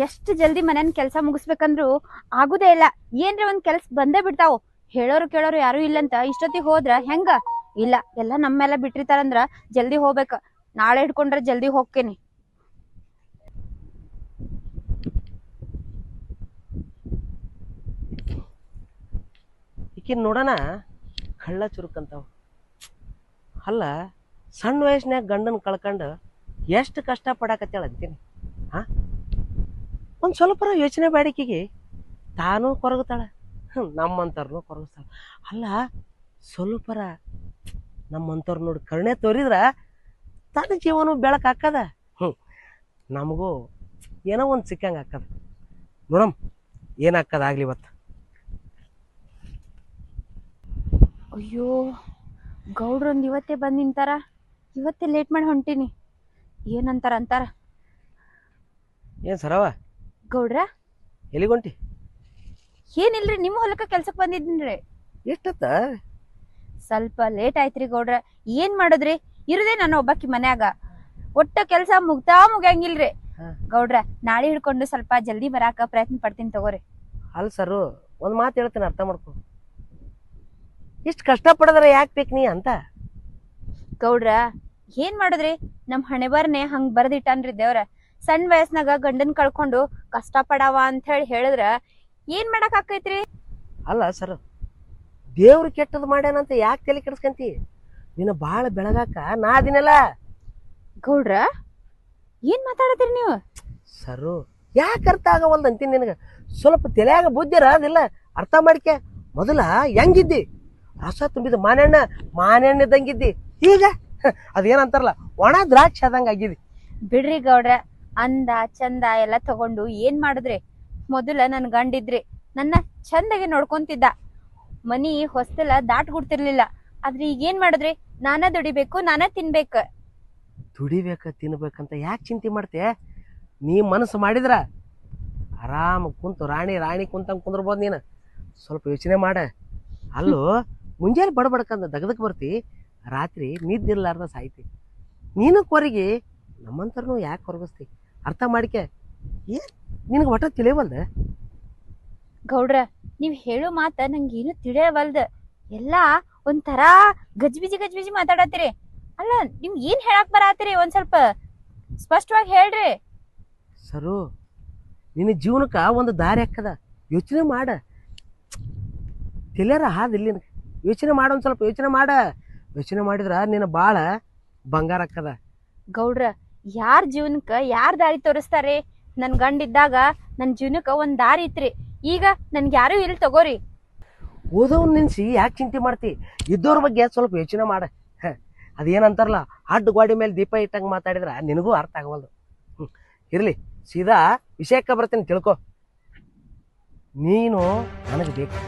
ಎಷ್ಟು ಜಲ್ದಿ ಮನೇನ್ ಕೆಲಸ ಮುಗಿಸ್ಬೇಕಂದ್ರು ಆಗುದೇ ಇಲ್ಲ. ಏನ್ರ ಒಂದ್ ಕೆಲ್ಸ ಬಂದೇ ಬಿಡ್ತಾವು. ಹೇಳೋರು ಕೇಳೋರು ಯಾರು ಇಲ್ಲಂತ ಇಷ್ಟೊತ್ತಿಗೆ ಹೋದ್ರ ಹೆಂಗ? ಇಲ್ಲ, ಎಲ್ಲ ನಮ್ಮೆಲ್ಲ ಬಿಟ್ಟಿರ್ತಾರಂದ್ರ ಜಲ್ದಿ ಹೋಗ್ಬೇಕ. ನಾಳೆ ಹಿಡ್ಕೊಂಡ್ರೆ ಜಲ್ದಿ ಹೋಗ್ತೇನಿ. ಈಕಿನ್ ನೋಡೋಣ ಕಳ್ಳ ಚುರುಕಂತಾವ. ಅಲ್ಲ, ಸಣ್ಣ ವಯಸ್ಸಿನಾಗ ಗಂಡನ ಕಳ್ಕೊಂಡು ಎಷ್ಟು ಕಷ್ಟ ಪಡಾಕತ್ತೇಳ ಅಂತೀನಿ. ಹಾಂ, ಒಂದು ಸ್ವಲ್ಪರ ಯೋಚನೆ ಬಾಡಿಕೆಗೆ ತಾನೂ ಕೊರಗುತ್ತಾಳ, ನಮ್ಮಂಥವ್ರನ್ನೂ ಕೊರಗಿಸ್ತಾಳ. ಅಲ್ಲ, ಸ್ವಲ್ಪರ ನಮ್ಮಂಥವ್ರು ನೋಡಿ ಕರುಣೆ ತೋರಿದ್ರ ತನ್ನ ಜೀವನ ಬೆಳಕು ಹಾಕದ. ನಮಗೂ ಏನೋ ಒಂದು ಸಿಕ್ಕಂಗೆ ಹಾಕದ. ನೋಡಮ್ ಏನಾಗ್ತದ ಆಗ್ಲಿ ಇವತ್ತು. ಅಯ್ಯೋ, ಗೌಡ್ರೊಂದು ಇವತ್ತೇ ಬಂದು ನಿಂತಾರ. ಇವತ್ತೇ ಲೇಟ್ ಮಾಡಿ ಹೊಂಟೀನಿ. ಏನಂತಾರ ಅಂತಾರ. ಏನು ಸರವ ಗೌಡ್ರ, ಎಲ್ಲಿಗೊಂಟಿ? ಏನಿಲ್ರಿ, ನಿಮ್ಮ ಹೊಲಕ್ಕ ಕೆಲ್ಸಕ್ಕೆ ಬಂದಿದ್ದೀನ್ರಿ. ಎಷ್ಟತ್ತ? ಸ್ವಲ್ಪ ಲೇಟ್ ಆಯ್ತ್ರಿ ಗೌಡ್ರ. ಏನ್ ಮಾಡುದ್ರಿ, ಇರುದೇ ನಾನು ಒಬ್ಬಾಕಿ ಮನ್ಯಾಗ. ಒಟ್ಟ ಕೆಲ್ಸ ಮುಗ್ಯಂಗಿಲ್ರಿ ಗೌಡ್ರ. ನಾಳೆ ಹಿಡ್ಕೊಂಡು ಸ್ವಲ್ಪ ಜಲ್ದಿ ಬರಾಕ ಪ್ರಯತ್ನ ಪಡ್ತೀನಿ ತಗೋರಿ. ಅಲ್ಲ ಸರು, ಒಂದು ಮಾತು ಹೇಳ್ತೀನಿ, ಅರ್ಥ ಮಾಡ್ಕೊ. ಇಷ್ಟು ಕಷ್ಟ ಪಡದ್ರೆ ಯಾಕೆ ಬೇಕು ನೀ ಅಂತ? ಗೌಡ್ರ, ಏನ್ ಮಾಡುದ್ರಿ, ನಮ್ ಹಣೆ ಬರ್ನೆ ಹಂಗ್ ಬರ್ದಿಟ್ಟಾನ್ರಿ ದೇವ್ರ. ಸಣ್ಣ ವಯಸ್ನಾಗ ಗಂಡನ್ ಕಳ್ಕೊಂಡು ಕಷ್ಟ ಪಡಾವ ಅಂತ ಹೇಳಿದ್ರ ಏನ್ ಮಾಡಕ್ ಆಕೈತ್ರಿ? ಅಲ್ಲ ಸರ್, ದೇವ್ರು ಕೆಟ್ಟದ್ ಮಾಡ್ಯಾನಂತ ಯಾಕೆ ತಲೆ ಕೆಡಿಸ್ಕಂತಿ? ನೀನು ಭಾಳ ಬೆಳಗಾಕ ನಾ ಅದಿನಲ್ಲ. ಗೌಡ್ರ, ಏನ್ ಮಾತಾಡತ್ತೀರಿ ನೀವು? ಸರು, ಯಾಕೆ ಅರ್ಥ ಆಗವಲ್ದು ಅಂತೀನಿ ನಿನಗೆ. ಸ್ವಲ್ಪ ತಲೆಯಾಗ ಬುದ್ಧಿರ ಅದಿಲ್ಲ, ಅರ್ಥ ಮಾಡಿಕೆ. ಮೊದಲ ಹೆಂಗಿದ್ದಿ, ರಸ ತುಂಬಿದ ಮಾನೆಣ್ಣೆ ಇದ್ದಂಗಿದ್ದಿ. ಈಗ ಅದೇನಂತಾರಲ್ಲ, ಒಣ ದ್ರಾಕ್ಷಿ ಆದಂಗ ಆಗಿದಿ. ಬಿಡ್ರಿ ಗೌಡ್ರ, ಅಂದ ಚಂದ ಎಲ್ಲ ತಗೊಂಡು ಏನ್ ಮಾಡುದ್ರಿ? ಮೊದಲ ನನ್ ಗಂಡಿದ್ರಿ, ನನ್ನ ಚಂದಾಗೆ ನೋಡ್ಕೊಂತಿದ್ದ. ಮನಿ ಹೊಸ್ತಲ ದಾಟ್ ಗುಡ್ತಿರ್ಲಿಲ್ಲ. ಆದ್ರೆ ಈಗ ಏನ್ ಮಾಡುದ್ರಿ? ನಾನ ದುಡಿಬೇಕು, ನಾನ ತಿನ್ಬೇಕ. ದುಡಿಬೇಕ ತಿನ್ಬೇಕಂತ ಯಾಕೆ ಚಿಂತೆ ಮಾಡ್ತೆ? ನೀ ಮನಸ್ಸು ಮಾಡಿದ್ರ ಆರಾಮ ಕುಂತು ರಾಣಿ ಕುಂತಂಗೆ ಕುಂದ್ರಬೋದು. ನೀನು ಸ್ವಲ್ಪ ಯೋಚನೆ ಮಾಡ. ಅಲ್ಲೂ ಮುಂಜಾನೆ ಬಡಬಡ್ಕಂದ ದಗದಕ್ಕೆ ಬರ್ತಿ, ರಾತ್ರಿ ನಿದ್ದಿರ್ಲಾರ್ದ ಸಾಯ್ತಿ. ನೀನು ಕೊರಗಿ ನಮ್ಮಂತರ್ನು ಯಾಕೆ ಕೊರಗಿಸ್ತಿ? ಅರ್ಥ ಮಾಡಿಕೆ. ಏನ್ ನಿನಗೆ ಒಟ್ಟ ತಿಳಿಯವಲ್ದ? ಗೌಡ್ರ, ನೀವ್ ಹೇಳೋ ಮಾತ ನಂಗೇನು ತಿಳಿಯವಲ್ದ. ಎಲ್ಲಾ ಒಂಥರಾ ಗಜ್ಬಿಜಿ ಮಾತಾಡತ್ತೀರಿ. ಅಲ್ಲ, ನಿಮ್ಗೆ ಏನ್ ಹೇಳಕ್ ಬರತ್ತೀರಿ? ಒಂದ್ ಸ್ವಲ್ಪ ಸ್ಪಷ್ಟವಾಗಿ ಹೇಳ್ರಿ. ಸರು, ನಿನ್ನ ಜೀವನಕ್ಕ ಒಂದು ದಾರಿ ಹಾಕದ, ಯೋಚನೆ ಮಾಡ. ತಿಳಿಯಾರ ಹಾದಿಲ್ಲ ನಿನಗೆ. ಯೋಚನೆ ಮಾಡ, ಒಂದು ಸ್ವಲ್ಪ ಯೋಚನೆ ಮಾಡ. ಯೋಚನೆ ಮಾಡಿದ್ರ ನಿನ್ನ ಭಾಳ ಬಂಗಾರ ಹಾಕದ. ಗೌಡ್ರ, ಯಾರ್ ಜೀವನಕ್ಕ ಯಾರ್ ದಾರಿ ತೋರಿಸ್ತಾರಿ? ನನ್ ಗಂಡಿದ್ದಾಗ ನನ್ ಜೀವನಕ್ಕ ಒಂದ್ ದಾರಿ ಇತ್ರಿ. ಈಗ ನನ್ಗೆ ಯಾರು ಇಲ್ಲಿ ತಗೋರಿ. ಓದೋನ್ ನಿನ್ಸಿ ಯಾಕೆ ಚಿಂತೆ ಮಾಡ್ತಿ? ಇದ್ದವ್ರ ಬಗ್ಗೆ ಸ್ವಲ್ಪ ಯೋಚನೆ ಮಾಡ. ಅದೇನಂತಾರಲ್ಲ, ಅಡ್ಡ ಗೋಡಿ ಮೇಲೆ ದೀಪ ಇಟ್ಟಂಗೆ ಮಾತಾಡಿದ್ರ ನಿನಗೂ ಅರ್ಥ ಆಗವಲ್ದು. ಇರ್ಲಿ, ಸೀದಾ ವಿಷಯಕ್ಕೆ ಬರ್ತೀನಿ, ತಿಳ್ಕೊ. ನೀನು ನನಗೆ ಬೇಕು.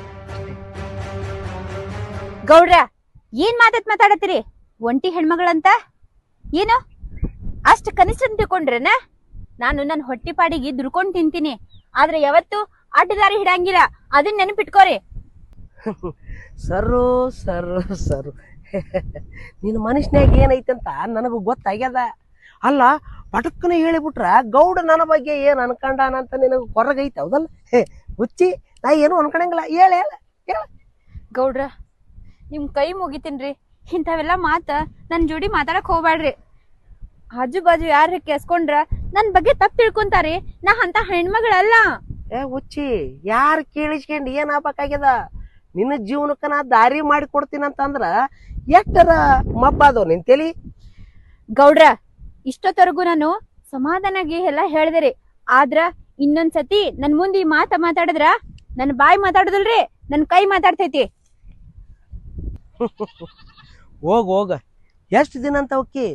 ಗೌಡ್ರ, ಏನ್ ಮಾತಾಡತ್ತೀರಿ? ಒಂಟಿ ಹೆಣ್ಮಗಳಂತ ಏನು ಅಷ್ಟ್ ಕನಿಷ್ಠ ತಿಳ್ಕೊಂಡ್ರೇನ? ನಾನು ನನ್ನ ಹೊಟ್ಟಿ ಪಾಡಿಗೆ ದುಡ್ಕೊಂಡ್ ತಿಂತೀನಿ, ಆದ್ರೆ ಯಾವತ್ತು ಅಡ್ಡದಾರಿ ಹಿಡಂಗಿಲ್ಲ. ಅದನ್ನ ನೆನಪಿಟ್ಕೋರಿ. ಸರು ಸರು ಸರು ನಿನ್ನ ಮನುಷ್ಯನಾಗ ಏನೈತಂತ ನನಗೂ ಗೊತ್ತಾಗ್ಯದ. ಅಲ್ಲ, ಪಟಕ್ಕನ ಹೇಳಿಬಿಟ್ರ ಗೌಡ ನನ್ನ ಬಗ್ಗೆ ಏನ್ ಅನ್ಕೊಂಡಾನಂತ ನಿನಗೆ ಹೊರಗೈತೆ, ಹೌದಲ್ಲ? ಹುಚ್ಚಿ, ನಾ ಏನು ಅನ್ಕೊಂಡಂಗಿಲ್ಲ. ಹೇಳ ಗೌಡ್ರ, ನಿಮ್ ಕೈ ಮುಗಿತೀನ್ರಿ. ಇಂಥವೆಲ್ಲ ಮಾತ ನನ್ ಜೋಡಿ ಮಾತಾಡಕ್ ಹೋಗ್ಬ್ಯಾಡ್ರಿ. ಆಜು ಬಾಜು ಯಾರ ಕೆಸ್ಕೊಂಡ್ರ ನನ್ ಬಗ್ಗೆ ತಪ್ಪು ತಿಳ್ಕೊಂತಾರಿ. ನಾ ಅಂತ ಹೆಣ್ಮಗಳಲ್ಲ. ಹುಚ್ಚಿ, ಯಾರು ಕೇಳಿಸ್ಕೊಂಡು ಏನ್ ಆಗ್ಬೇಕಾಗ್ಯದ? ನಿನ್ನ ಜೀವನಕ್ಕ ನಾ ದಾರಿ ಮಾಡಿ ಕೊಡ್ತೀನಂತಂದ್ರ ಎಷ್ಟರ ಮಬ್ಬಾದವ್ ನಿನ್ ತಲಿ. ಗೌಡ್ರ, ಇಷ್ಟೊತ್ತವರೆಗೂ ನಾನು ಸಮಾಧಾನಾಗಿ ಎಲ್ಲ ಹೇಳ್ದಿರಿ. ಆದ್ರ ಇನ್ನೊಂದ್ಸತಿ ನನ್ ಮುಂದೆ ಈ ಮಾತಾಡಿದ್ರ ನನ್ ಬಾಯಿ ಮಾತಾಡುದಲ್ರಿ, ನನ್ ಕೈ ಮಾತಾಡ್ತೈತಿ. ಹೋಗ ಎಷ್ಟು ದಿನ ಅಂತ ಹೋಗಿ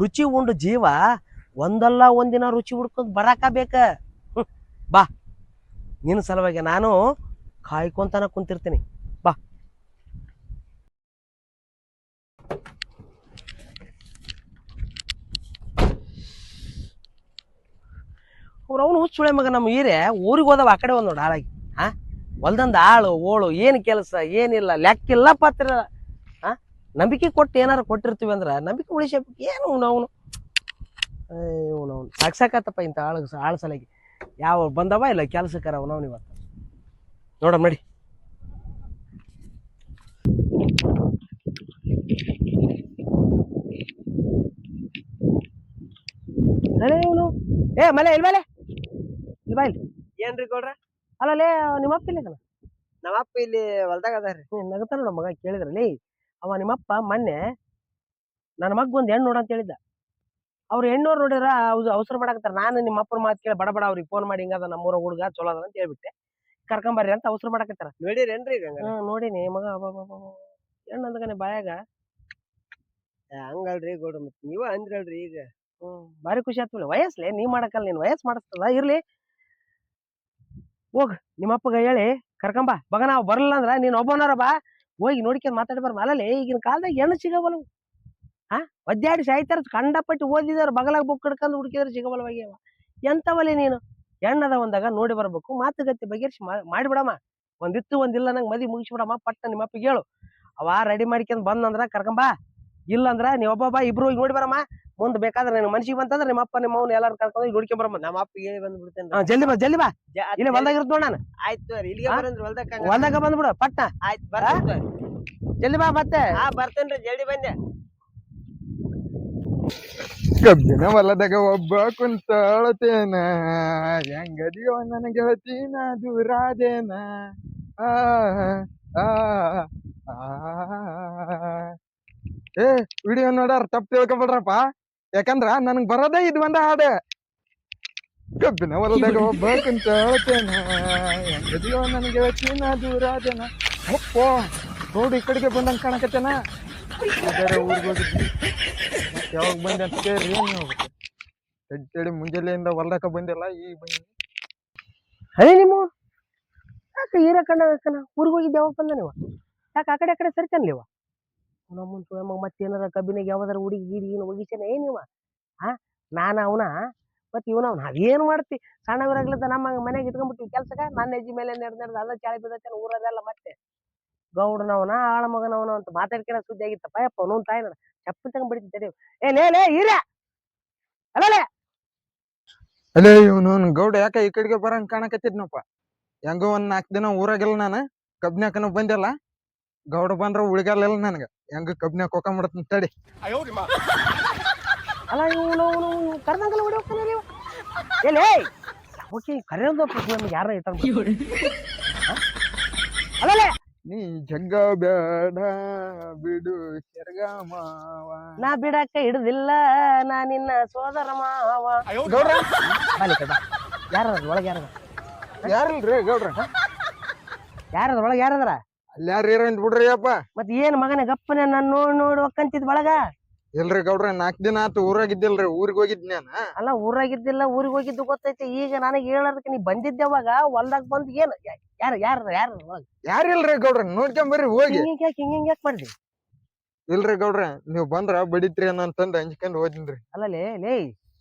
ರುಚಿ ಉಂಡು ಜೀವ ಒಂದಲ್ಲ ಒಂದಿನ ರುಚಿ ಹುಡ್ಕೊಂಡ್ ಬರಾಕ ಬೇಕ. ಬಾ, ನಿನ್ನ ಸಲುವಾಗಿ ನಾನು ಕಾಯ್ಕೊಂತಾನ ಕುಂತಿರ್ತೀನಿ. ಬಾ. ಅವನು ಹುಚ್ಚುಳೆ ಮಗ ನಮ್ಮ ಈರೆ ಊರಿಗೆ ಹೋದವ ಆ ಕಡೆ ಒಂದ್ ನೋಡಿ ಹಾಳಾಗಿ. ಹೊಲ್ದಂದ ಆಳು ಓಳು ಏನು ಕೆಲಸ ಏನಿಲ್ಲ, ಲೆಕ್ಕಿಲ್ಲ ಪಾತ್ರ. ನಂಬಿಕೆ ಕೊಟ್ಟು ಏನಾರು ಕೊಟ್ಟಿರ್ತೀವಿ ಅಂದ್ರೆ ನಂಬಿಕೆ ಉಳಿಸಬೇಕು. ಏನು ಅವನು ಸಾಕಾತಪ್ಪ ಇಂಥ ಆಳು ಸಲಗಿ. ಯಾವ ಬಂದವ ಇಲ್ಲ ಕೆಲ್ಸಕ್ಕಾರ ನಾವು ಇವತ್ತು ನೋಡಮ್ ನಡಿ. ಅಲೇ ಇವನು ಮಲೆ ಇಲ್ವಲೆ ಇಲ್ವಾ ಇಲ್ಲಿ ಏನ್ರಿ ಗೌಡ್ರ? ಅಲ್ಲೇ ನಿಮ್ಮಪ್ಪ ಇಲ್ಲ ನಮ್ಮಪ್ಪ ಇಲ್ಲಿ ಹೊಲ್ದಾಗ ಅದಾರ್ರಿ. ನಗತಾನ ನೋಡ ಮಗ ಕೇಳಿದ್ರಲ್ಲಿ ಅವ ನಿಮ್ಮಪ್ಪ ಮೊನ್ನೆ ನನ್ನ ಮಗ್ ಒಂದ್ ಹೆಣ್ಣು ನೋಡ ಅಂತ ಹೇಳಿದ್ದ. ಅವ್ರು ಹೆಣ್ಣೋರು ನೋಡಿದ್ರ ಅವಸರ ಮಾಡಾಕತ್ತಾರ. ನಾನು ನಿಮ್ಮ ಅಪ್ಪನ ಮಾತು ಕೇಳಿ ಬಡ ಅವ್ರಿಗೆ ಫೋನ್ ಮಾಡಿ ಹಿಂಗದ ನಮ್ಮೂರ ಹುಡುಗ ಚಲೋ ಅದ ಅಂತ ಹೇಳ್ಬಿಟ್ಟೆ, ಕರ್ಕೊಂಬರ್ರಿ ಅಂತ ಅವಸರ ಮಾಡಾಕತ್ತಾರ. ನೋಡಿರೇನ್ರಿ ಈಗ? ನೋಡಿನಿ ಮಗ ಹೆಣ್ಣು ಅಂದಗನೆ ಬಾಯಾಗ. ಹಂಗಲ್ರಿ ಗೌಡ್ರ, ಮತ್ ನೀವ ಅಂದ್ರಲ್ರಿ ಈಗ. ಬಾರಿ ಖುಷಿ ಆತ್ವಲ್ಲ. ವಯಸ್ಸಲೆ ನೀ ಮಾಡಕ್ಕಲ್ಲ, ನೀನ್ ವಯಸ್ಸು ಮಾಡಿಸ್ತದ. ಇರ್ಲಿ ಹೋಗ್ ನಿಮ್ಮಪ್ಪಗ ಹೇಳಿ ಕರ್ಕೊಂಬ ಬಗ. ನಾವು ಬರಲ್ಲ ಅಂದ್ರ ನೀನ್ ಒಬ್ಬನಾರ ಬಾ, ಹೋಗಿ ನೋಡ್ಕೊಂಡ್ ಮಾತಾಡಿ ಬರ್ಮ. ಅಲ್ಲಲ್ಲಿ ಈಗಿನ ಕಾಲದಾಗ ಹೆಣ್ಣು ಸಿಗಬಲ್ಲ. ಒದ್ದಾಡಿ ಸಾಯ್ತಾರ, ಕಂಡಪಟ್ಟು ಓದಿದವ್ರು ಬಗಲಾಗ ಬುಕ್ ಹಿಡ್ಕೊಂಡು ಹುಡುಕಿದ್ರೆ ಸಿಗಬಲ್ಲವಾಗ್ಯವ. ಎಂತವಲ್ಲಿ ನೀನು ಹೆಣ್ಣದ ಒಂದಾಗ ನೋಡಿ ಬರ್ಬೇಕು, ಮಾತುಗತಿ ಬಗೆಹರಿಸಿ ಮಾಡಿಬಿಡಮ್ಮ. ಒಂದಿತ್ತು ಒಂದಿಲ್ಲ ನಂಗೆ ಮದಿ ಮುಗಿಸ್ಬಿಡಮ್ಮ. ಪಟ್ಟ ನಿಮ್ಮಪ್ಪಿಗೆ ಹೇಳು, ಅವ ರೆಡಿ ಮಾಡ್ಕೊಂಡ್ ಬಂದಂದ್ರ ಕರ್ಕೊಂಬಾ. ಇಲ್ಲಂದ್ರ ನೀವ್ ಒಬ್ಬ ಇಬ್ರು ಹೋಗಿ ನೋಡಿ ಬರಮ್ಮ. ಮುಂದ್ ಬೇಕಾದ್ರೆ ನಿನ್ ಮನ್ಸಿಗೆ ಬಂತಂದ್ರೆ ನಿಮ್ಮಪ್ಪ ನಿಮ್ಮವ್ನ ಎಲ್ಲಾರು ಕರ್ಕೊಂಡು ನೋಡ್ಕೊಂಡ್ ಬರಮ್ಮ. ನಮ್ಮ ಅಪ್ಪ ಹೇಳಿ ಬಂದ್ಬಿಡ್ತೇನೆ. ಜಲ್ದಿ ಬಾ ಜಲ್ದಿ ಬಾ. ಇಲ್ಲಿ ಹೊಲ್ದಾಗ ಇರ್ತ ನೋಡ. ನಾನು ಆಯ್ತು ಇಲ್ಲಿಗೆ ಬರಂದ್ರಿ ಹೊಲ್ದಾಗ. ಹೊಲ್ದಾಗ ಬಂದ್ಬಿಡು ಪಟ್ಟ. ಆಯ್ತು ಬರ್ತೇನೆ. ಜಲ್ದಿ ಬಾ ಮತ್ತೆ. ಬರ್ತೇನ್ರಿ, ಜಲ್ದಿ ಬಂದೆ. ಕಬ್ಬಿನ ಹೊಲದಾಗ ಒಬ್ಬ ಕುಂತಾಳತೇನ, ಹೆಂಗದಿಯೋ ನನ್ನ ಗೆಳತಿನ ದೂರಾದೇನ. ಆ ಆ ಆ ಏ ವಿಡಿಯೋ ನೋಡಾರ ತಪ್ಪು ತಿಳ್ಕೊಬೇಡ್ರಪ್ಪ, ಯಾಕಂದ್ರ ನನಗ್ ಬರೋದೇ ಇದು ಒಂದ ಹಾಡ. ಕಬ್ಬಿನ ಹೊಲದಾಗ ಒಬ್ಬ ಕುಂತಾಳತೇನ, ಹೆಂಗದಿಯೋ ನನ್ನ ಗೆಳತಿನ ದೂರಾದೇನ. ಅಪ್ಪೋ ನೋಡಿ ಈ ಕಡೆಗೆ ಬಂದಂಗ ಕಾಣಕತ್ತೇನ. ಊರಿಗೆ ಹೋಗಿದ್ವಿ, ಯಾವಾಗ ಬಂದೆ ಅಂತ ಕೇಳ್ರಿ. ಏನ್ ಹೋಗುತ್ತೆ ತಡಿ ಮುಂಜಾನೆಯಿಂದ ಹೊಲ್ದಾಕ ಬಂದಿಲ್ಲ, ಈಗ ಬಂದಿ. ಅದೇ ನಿಮ್ಮ ಯಾಕೆ ಹೀರಕಣ್ಣ ಊರಿಗೆ ಹೋಗಿದ್ದೆ ಯಾವಾಗ ಬಂದ ನೀವು? ಯಾಕೆ ಆ ಕಡೆ ಸರಿತಾನಿವ ನಮ್ಮ ಮತ್ತೇನಾರ ಕಬ್ಬಿನಾಗ ಯಾವ್ದಾರ ಹುಡುಗಿ ಗೀಡಿಗಿನ ಒಗಿಸೇನ ನೀವ? ಅವನ ಮತ್ತೆ ಇವನವನ ಅದೇನು ಮಾಡ್ತಿ? ಸಣ್ಣವರಾಗ್ಲತ್ತ ನಮ್ಮ ಮನೆಗೆ ಇಟ್ಕೊಂಡ್ಬಿಟ್ಟಿವಿ ಕೆಲ್ಸಕ್ಕ. ನನ್ನ ಹೆಜ್ಜೆ ಮೇಲೆ ನಡೆದ ಅದ ಚಾಳಿ ಬಿದ್ದತ್ತೇನ ಊರದೆಲ್ಲ. ಮತ್ತೆ ಗೌಡನವನ ಆಳ ಮಗನವನ ಅಂತ ಮಾತಾಡ್ಕೊಂಡ ಸುದ್ದಿ ಆಗಿತ್ತಪ್ಪ. ಯಪ್ಪ ಅವನೊಂದು ತಾಯಿ ನೋಡ ಚಪ್ಪ ತಗೊಂಡ್ ಬಿಡ್ತಿದ್ದೆ. ಲೇ ಹೀರ ಅಲ್ಲೇ ಅಲ್ಲೇ ಇವನು ಗೌಡ ಯಾಕ ಈ ಕಡೆಗೆ ಬರಂಗ್ ಕಾಣಕತ್ತಿದ್ನಪ್ಪ. ಹೆಂಗೋ ಒಂದ್ 4 ದಿನ ಊರಾಗಿಲ್ಲ, ನಾನು ಕಬ್ನ್ಯಾಕನ ಬಂದಿಲ್ಲ. ಗೌಡ ಬಂದ್ರ ಉಳಿಗಾಲಿಲ್ಲ ನನ್ಗ. ಹೆಂಗ ಕಬ್ನ್ಯಾಕ ಹೋಗಂಬಿಡತ್ನ ತಡಿ. ಅಲ್ಲ ಇವನು ಕರ್ದಂಗಲ್ಲ ಹೊಡಿ ಹೋಗ್ತಾನೆ ನೀವು. ಏಲೇ ಓಕೆ ಕರೆಯೋದು ನಮ್ಗೆ ಯಾರ ಇಟ್ಟ ಅಲ್ಲೇ ನೀ ಜಗ್ಗ ಬೇಡ ಬಿಡು ಶರ್ಗ ಮಾವ. ನಾ ಬಿಡಕ್ಕ ಹಿಡ್ದಿಲ್ಲ, ನಾ ನಿನ್ನ ಸೋದರ ಮಾವ. ಗೌಡ್ರ ಯಾರದ ಒಳಗೆ ಯಾರದ? ಯಾರಿಲ್ರಿ ಗೌಡ್ರ? ಯಾರದ ಒಳಗೆ ಯಾರದಾರ? ಅಲ್ಲಿ ಯಾರು ಇರಂತ ಬಿಡ್ರಿ ಅಪ್ಪ. ಮತ್ ಏನ್ ಮಗನ ಗಪ್ಪನೆ ನಾನ್ ನೋಡಿ ಒಕ್ಕಂತಿದ್ ಒಳಗ? ಇಲ್ರಿ ಗೌಡ್ರ, 4 ದಿನ ಆತು ಊರಾಗಿದ್ದಿಲ್ರಿ, ಊರಿಗೆ ಹೋಗಿದ್ ನಾನು. ಅಲ್ಲ ಊರಾಗಿದ್ದಿಲ್ಲ, ಊರಿಗೆ ಹೋಗಿದ್ದು ಗೊತ್ತೈತಿ. ಈಗ ನನಗೆ ಹೇಳೋದಕ್ಕೆ ನೀ ಬಂದಿದ್ದೆ ಅವಾಗ ಹೊಲ್ದಾಗ ಬಂದು ಏನು ಯಾರಿಲ್ರಿ ಗೌಡ್ರ, ನೋಡ್ಕೊಂಡ್ ಬರ್ರಿ ಹೋಗಿ. ಹಿಂಗ ಯಾಕೆ ಮಾಡ್ದಿ? ಇಲ್ರಿ ಗೌಡ್ರ, ನೀವ್ ಬಂದ್ರ ಬಡಿತ್ರಿ ಅಂತಂದ್ ಅಂಜ್ಕೊಂಡ್ ಹೋದಿನ್ರಿ. ಅಲ್ಲಲೇ ಲೇ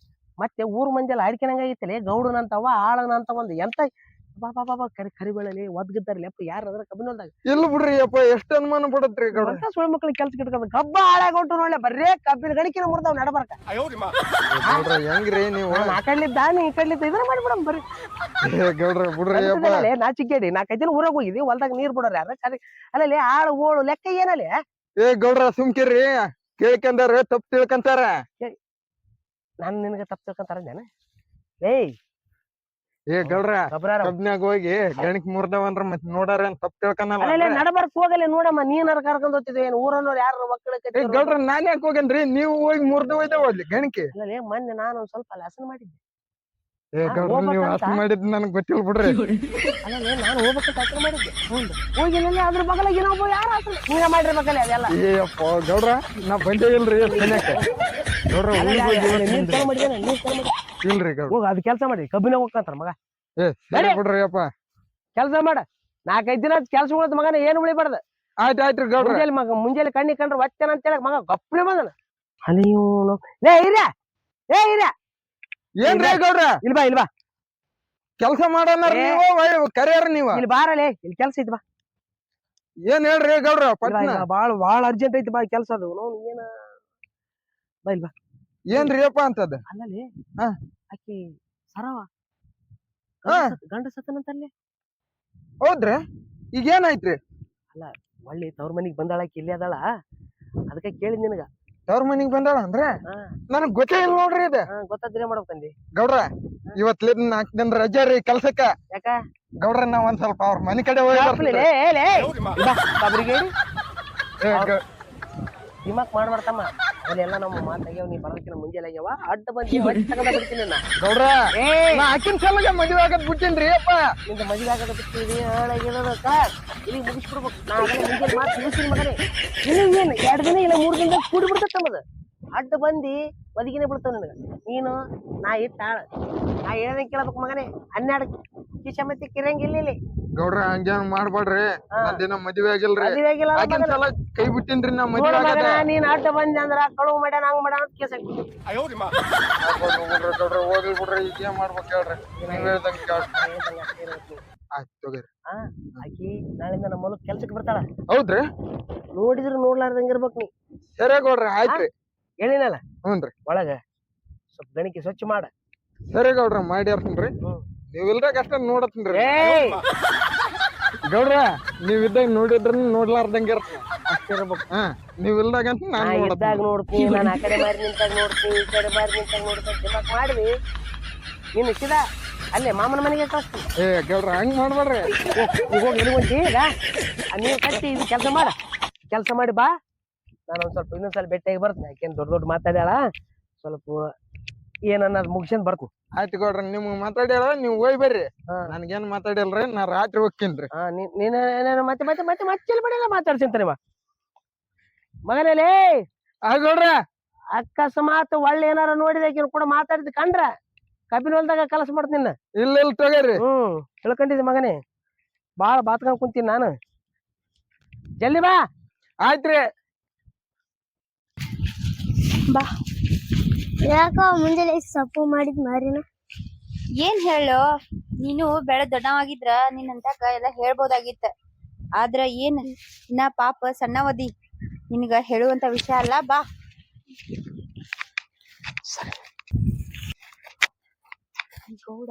ಮತ್ತೆ ಊರ್ ಮಂದಿ ಎಲ್ಲ ಆಡ್ಕೊಂಡಂಗಾಗಿತ್ತಲೇ. ಗೌಡನಂತವ ಆಳನಂತ ಒಂದು ಎಂತ ಬಾಬಾ ಕರಿಬೇಳಲಿ ಒದ್ಗಿದ್ದಾರಲ್ಲ ಅಪ್ಪ. ಯಾರ ಅದ್ರ ಕಬ್ಬಿನಲ್ದಾಗ? ಇಲ್ಲ ಬಿಡ್ರಿ ಅಪ್ಪ, ಎಷ್ಟ್ ಅನುಮಾನ ಪಡತ್ರಿ ಗೌಡ್ರ. ಅಂತ ಸುಳ್ಳು ಮಕ್ಳಿಗೆ ಕೆಲ್ಸ ಇಟ್ಕೊಂಡ್ ಕಬ್ಬ ಹಾಳಾಗೊಟ್ಟು ನೋಡ್ಲೆ, ಬರ್ರೇ ಕಬ್ಬಿನ ಗಣಿಕಿನ ಮುರ್ದಾವ್ ನಡಬರ್ಕ. ಗೌಡ್ರ ಹೆಂಗ್ರಿ ನೀವು? ಆ ಕಡ್ಲಿದ್ದ ನೀ ಈ ಕಡ್ಲಿದ್ದ ಇದ್ರ ಮಾಡಿಬಿಡಮ್ ಬರ್ರಿ. ಗೌಡ್ರ ಬಿಡ್ರಿ ಅಪ್ಪ. ನಾ ಚಿಕ್ಕೇಡಿ 4-5 ದಿನ ಊರಾಗ ಹೋಗಿದ್ವಿ, ಹೊಲ್ದಾಗ ನೀರ್ ಬಿಡೋರ್ ಯಾರ? ಅಲ್ಲಲ್ಲಿ ಆಳು ಓಳು ಲೆಕ್ಕ ಏನಲ್ಲೇ? ಗೌಡ್ರ ಸುಮ್ಕಿರ್ರಿ, ಕೇಳ್ಕಂದಾರ ತಪ್ಪು ತಿಳ್ಕಂತಾರ. ನಾನು ನಿನಗೆ ತಪ್ಪು ತಿಳ್ಕೊಂತಾರೇನ? ಗೌಡ್ರ ಕಬ್ನ್ಯಾಗ ಹೋಗಿ ಗಣಿಕ್ ಮುರ್ದವಂದ್ರ ಮತ್ ನೋಡಾರ ತಪ್ಪು ತಿಳ್ಕನಲ್ಲ. ನಡಬರ್ಕ್ ಹೋಗಲ್ಲ ನೋಡಮ್ಮ. ನೀನಾರ ಕರ್ಕೊಂಡ್ ಹೋಗ್ತಿದ್ವಿ ಏನ್ ಊರನ್ನೋರು ಯಾರು ಮಕ್ಕಳ? ಗೌಡ್ರ ನಾನ್ ಯಾಕೆ ಹೋಗೇನ್ರಿ, ನೀವು ಹೋಗಿ ಮುರ್ದ ಹೋಯ್ತಾವಲ್ಲಿ ಗಣಿಕೆ. ಅಲ್ಲೇ ಮೊನ್ನೆ ನಾನು ಒಂದ್ ಸ್ವಲ್ಪ ಲೆಸನ್ ಮಾಡಿದ್ದೆ. ಗೌಡ್ರ ನೀವು ಅಷ್ಟ್ ಮಾಡಿದ್ ನನಗ್ ಗೊತ್ತಿಲ್ಲ ಬಿಡ್ರಿ. ಅಲ್ಲೇ ನಾನು ಹೋಗ್ಬೇಕಂತ ಹತ್ರ ಮಾಡಿದ್ದೆ. ಹೋಗಿಲ್ಲ ಅದ್ರ ಮಗಲಾಗ ಇನ್ನೊಬ್ಬ ಯಾರು ನೀನ ಮಾಡಿರ್ಬೇಕಲ್ಲ ಅದೆಲ್ಲ. ಏಯಪ್ಪ ಗೌಡ್ರ, ನಾ ಬಂದೇ ಇಲ್ರಿ ಗೌಡ್ರ. ಇಲ್ರಿ ಗೌಡ್ರ, ಹೋಗ ಅದ್ ಕೆಲ್ಸ ಮಾಡಿ ಕಬ್ಬಿನ ಹೋಗ್ಕಂತಾರ ಮಗ. ಬಿಡ್ರಿ ಅಪ್ಪ, ಕೆಲ್ಸ ಮಾಡ. 4-5 ದಿನ ಕೆಲ್ಸ ಉಳಿದ ಮಗನ ಏನು ಉಳಿಬಾರ್ದ. ಆಯ್ತಾಯ್ತ್ರಿ ಗೌಡ್ರ. ಮುಂಜಾನೆ ಕಣ್ಣಿ ಕಂಡ್ರೆ ಒಚ್ಚನ ಅಂತ ಹೇಳಕ್ ಮಗ ಗಪ್ಪನೆ ಬಂದನ. ಅಲ್ಲಿವನು ಲೇ ಹಿರ್ಯ ಏನ್ರಿ ಗೌಡ್ರ? ಇಲ್ಬಾ ಕೆಲ್ಸ ಮಾಡೋಣ ನೀವು, ಕರಿಯಾರ ನೀವ. ಇಲ್ಲಿ ಬಾರಲೇ, ಇಲ್ಲಿ ಕೆಲ್ಸ ಐತಿ ಬಾ. ಏನ್ ಹೇಳ್ರಿ ಗೌಡ್ರ? ಬಾಳ ಅರ್ಜೆಂಟ್ ಐತಿ ಬಾ ಕೆಲ್ಸ. ಅದು ಏನ ಬಾ ಇಲ್ಬಾ. ಏನ್ರಿ ಅಪ್ಪ ಅಂತದ? ಅಲ್ಲಲ್ಲಿ ಹಾ ಆಕಿ ಸರವ ಹಾ. ಗಂಡ ಸತ್ತನಂತಲ್ಲಿ ಹೌದ್ರಿ ಈಗ ಏನಾಯ್ತ್ರಿ? ಒಳ್ಳೆ ತವ್ರ ಮನಿಗ್ ಬಂದಾಳಕಿ ಇಲ್ಲಿ ಅದಾಳ, ಅದಕ್ಕೆ ಕೇಳಿದ್ ನಿನಗ. ತವ್ರ ಮನಿಗ್ ಬಂದಾಳ ಅಂದ್ರೆ ಹಾ ನನಗ್ ಗೊತ್ತೇ ಇಲ್ಲ ನೋಡ್ರಿ ಇದು. ಗೊತ್ತಾದ್ರೆ ಮಾಡ್ಬೇಕಂದಿ. ಗೌಡ್ರ ಇವತ್ಲಿದ್ 4 ದಿನ ರಜೆ ರೀ ಕೆಲ್ಸಕ್ಕ. ಯಾಕ ಗೌಡ್ರ ನಾವ್ ಒಂದ್ ಸ್ವಲ್ಪ ಅವ್ರ ಮನಿ ಕಡೆ ಹೋಗಿ ಬರ್ತೀವಿ. ದಿಮಾಕ್ ಮಾಡ್ಬಾರ್ದಮ್ಮ, ಅಲ್ಲೆಲ್ಲ ನಮ್ಮ ಮಾತಾಗ್ಯಾವ, ನೀ ಬರೋದಕ್ಕಿಂತ ಮುಂಜಾನೆ ಆಗ್ಯಾವ, ಅಡ್ಡ ಬಂದಿ ಹೊಟ್ಟೆ ತಗೊಂಡ ಬಿಡ್ತೀನಿ ನಾ. ಗೌಡ್ರ ನಾ ಆಕಿನ ಸಲಗ ಮದ್ವೆ ಆಗದ್ ಬಿಟ್ಟೇನ್ರಿ ಅಪ್ಪ. ನಿಂದ ಮದುವೆ ಆಗದ ಬಿಟ್ಟಿರಿ ಹೇಳಾಗಿರೋದ ಸರ್, ಇಲ್ಲಿ ಮುಗಿಸ್ಬಿಡ್ಬೇಕು. ನಾ ಅದನ್ನ ಮುಂಜಾನೆ ಮಾತು ಮುಗಿಸ್ತೀನಿ ಮಗನೇ. ನಿನಗೆ ಏನು 2 ದಿನ ಇಲ್ಲ 3 ದಿನದಾಗ ಕೂಡಿ ಬಿಡ್ತೈತೆ ನಮ್ಮದು. ಅಡ್ಡ ಬಂದು ಒದಗಿನೇ ಬಿಡ್ತಾವ ನನಗೆ. ನೀನು ನಾ ಇಟ್ಟಾಳ, ನಾ ಹೇಳ್ದಂಗೆ ಕೇಳ್ಬೇಕು ಮಗನೇ. 12 ಕಿಶಮತಿ ಕಿರಂಗಿಲ್ಲ ಇಲ್ಲಿ. ಗೌಡ್ರ ಹಂಗೇನ್ ಮಾಡ್ಬೇಡ್ರಿ, ನಂದಿನ ಮದ್ವೆ ಆಗಿಲ್ರಿ. ಮದುವೆ ಆಗಿಲ್ಲ ಆಕಿನ ಸಲ ಕೈ ಬಿಟ್ಟಿನ್ರಿ ನಾ ಮದ್ವೆ ಆಗದ. ನೀನ್ ಅಡ್ಡ ಬಂದೆ ಅಂದ್ರ ಕಳುವು ಮಾಡ್ಯಾನ ಹಂಗ ಮಾಡ್ಯಾನ ಅಂತ ಕೇಸ್ ಹಾಕ್ಬಿಡ್ತೀನಿ. ಗೌಡ್ರ ಹೋಗ್ಲಿ ಬಿಡ್ರಿ, ಈಗ ಏನ್ ಮಾಡ್ಬೇಕು ಹೇಳ್ರಿ, ನೀವ್ ಹೇಳ್ದಂಗೆ ಕೇಳ್ರಿ. ಆಯ್ತು ತಗೋರಿ. ಆಕಿ ನಾಳಿಂದ ನಮ್ಮ ಹೊಲಕ್ ಕೆಲ್ಸಕ್ಕೆ ಬರ್ತಾಳ. ಹೌದ್ರಿ? ನೋಡಿದ್ರು ನೋಡ್ಲಾರ್ದಂಗ ಇರ್ಬೇಕು ನೀ. ಸರಿ ಗೌಡ್ರಿ ಆಯ್ತ್ರಿ. ಹೇಳಿನಲ್ಲ ಹ್ಞೂನ್ರಿ. ಒಳಗ ಸ್ವಲ್ಪ ಗಣಿಕೆ ಸ್ವಚ್ಛ ಮಾಡ. ಸರಿ ಗೌಡ್ರ ಮಾಡ್ಯಾರ್ತೀನ್ರಿ. ನೀವ್ ಇಲ್ದಾಗ ಅಷ್ಟ ನೋಡತ್ತೀನ್ರಿ. ಗೌಡ್ರ ನೀವ್ ಇದ್ದಾಗ ನೋಡಿದ್ರ ನೋಡ್ಲಾರ್ದಂಗ ಅಷ್ಟೇ ಇರ್ಬೇಕು. ನೀವ್ ಇಲ್ದಾಗ ಅಂತ ನಾ ನಾನ್ ಇದ್ದಾಗ ನೋಡ್ತೀನಿ, ನಾನು ಆ ಕಡೆ ಮಾರಿ ನಿಂತಾಗ ನೋಡ್ತೀನಿ, ಈ ಕಡೆ ಮಾರಿ ನಿಂತಾಗ ನೋಡ್ತಾ ದಿಮಾಕ್ ಮಾಡಿದ್ವಿ ನೀನು ಸಿದ ಅಲ್ಲೇ ಮಾಮನ ಮನೆಗೆ ಕಳಿಸ್ತೀನಿ. ಏ ಗೌಡ್ರ ಹಂಗ್ ಮಾಡ್ಬೇಡ್ರಿ. ಈಗ ಹೋಗಿ ಎಲ್ಲಿಗೊಂತಿ ಈಗ ನೀರು ಕಟ್ಟಿ ಇದು ಕೆಲಸ ಮಾಡ, ಕೆಲಸ ಮಾಡಿ ಬಾ. ನಾನು ಒಂದ್ ಸ್ವಲ್ಪ ಇನ್ನೊಂದ್ಸಲ ಭೇಟಿಯಾಗಿ ಬರ್ತೀನಿ. ಯಾಕೇನು ದೊಡ್ಡ ದೊಡ್ಡ ಮಾತಾಡ್ಯಾಳ, ಸ್ವಲ್ಪ ಏನನ್ನೋದು ಮುಗಿಸ್ಕೊಂಡ್ ಬರ್ತೀನಿ. ಆಯ್ತು ಗೌಡ್ರ, ನಿಮ್ಗ್ ಮಾತಾಡ್ಯಾಳ ನೀವ್ ಹೋಯ್ ಬರ್ರಿ. ನನ್ಗೇನ್ ಮಾತಾಡಿಲ್ರಿ, ನಾ ರಾತ್ರಿ ಹೋಗ್ತೀನ್ರಿ. ನೀನೇನು ಮತ್ತೆ ಮತ್ತೆ ಮತ್ತೆ ಮತ್ತೆ ಬಡಿಯಲ್ಲ ಮಾತಾಡ್ಸಿಂತಾನೆ ಬಾ ಮಗನೇಲೇ. ಗೌಡ್ರ ಅಕಸ್ಮಾತ್ ಒಳ್ಳೆ ಏನಾರ ನೋಡಿದ ಕೂಡ ಮಾತಾಡಿದ್ ಕಂಡ್ರ ಕಬ್ಬಿನ ಹೊಲ್ದಾಗ ಕೆಲಸ ಮಾಡ್ತೀನಿ. ಇಲ್ಲ ತಗೋರಿ. ತಿಳ್ಕೊಂಡಿದ್ದೆ ಮಗನೇ, ಬಾಳ ಬಾತ್ಕೊಂಡ್ ಕುಂತೀನಿ ನಾನು. ಜಲ್ದಿ ಬಾ. ಆಯ್ತ್ರಿ. ಬಾ. ಯಾಕ ಮುಂಜಾನೆ ಸೊಪ್ಪು ಮಾಡಿದ್ ಮಾರಿನ? ಏನ್ ಹೇಳು, ನೀನು ಬೆಳೆ ದೊಡ್ಡವಾಗಿದ್ರ ನಿನ್ನಂತಾಗ ಎಲ್ಲ ಹೇಳ್ಬೋದಾಗಿತ್ತ. ಆದ್ರ ಏನ್ ಇನ್ನ ಪಾಪ ಸಣ್ಣವದಿ, ನಿನಗ ಹೇಳುವಂತ ವಿಷಯ ಅಲ್ಲ. ಬಾ. ಗೌಡ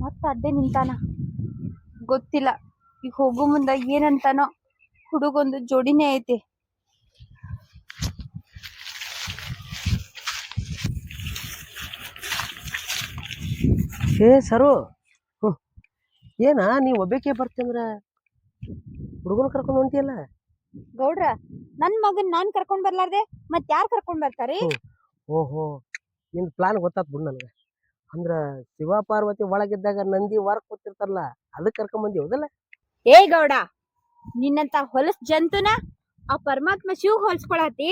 ಮತ್ತ ಅಡ್ಡೆ ನಿಂತಾನ, ಗೊತ್ತಿಲ್ಲ ಈಗ ಹೋಗು ಮುಂದ ಏನಂತಾನೋ. ಹುಡುಗೊಂದು ಜೋಡಿನೇ ಐತಿ. ಏ ಸರು, ಏನ ನೀ ಒಬ್ಬಾಕೆ ಬರ್ತೀಂದ್ರ ಹುಡುಗನ ಕರ್ಕೊಂಡ್ ಹೊಂಟಿಯಲ್ಲ? ಗೌಡ್ರ ನನ್ ಮಗನ್ ನಾನ್ ಕರ್ಕೊಂಡ್ ಬರ್ಲಾರ್ದೆ ಮತ್ ಯಾರ್ ಕರ್ಕೊಂಡ್ ಬರ್ತಾರಿ? ಓಹೋ, ನಿನ್ ಪ್ಲಾನ್ ಗೊತ್ತಾತ್ ಬಿಡು ನನಗ. ಅಂದ್ರ ಶಿವ ಪಾರ್ವತಿ ಒಳಗಿದ್ದಾಗ ನಂದಿ ಹೊರಗ್ ಕೂತಿರ್ತಾರಲ್ಲ, ಅದಕ್ಕೆ ಕರ್ಕೊಂಡ್ ಬಂದಿ ಹೌದಲ್ಲ? ಏ ಗೌಡ, ನಿನ್ನಂತ ಹೊಲಸ್ ಜಂತುನ ಆ ಪರಮಾತ್ಮ ಶಿವ್ ಹೋಲ್ಸ್ಕೊಳತಿ.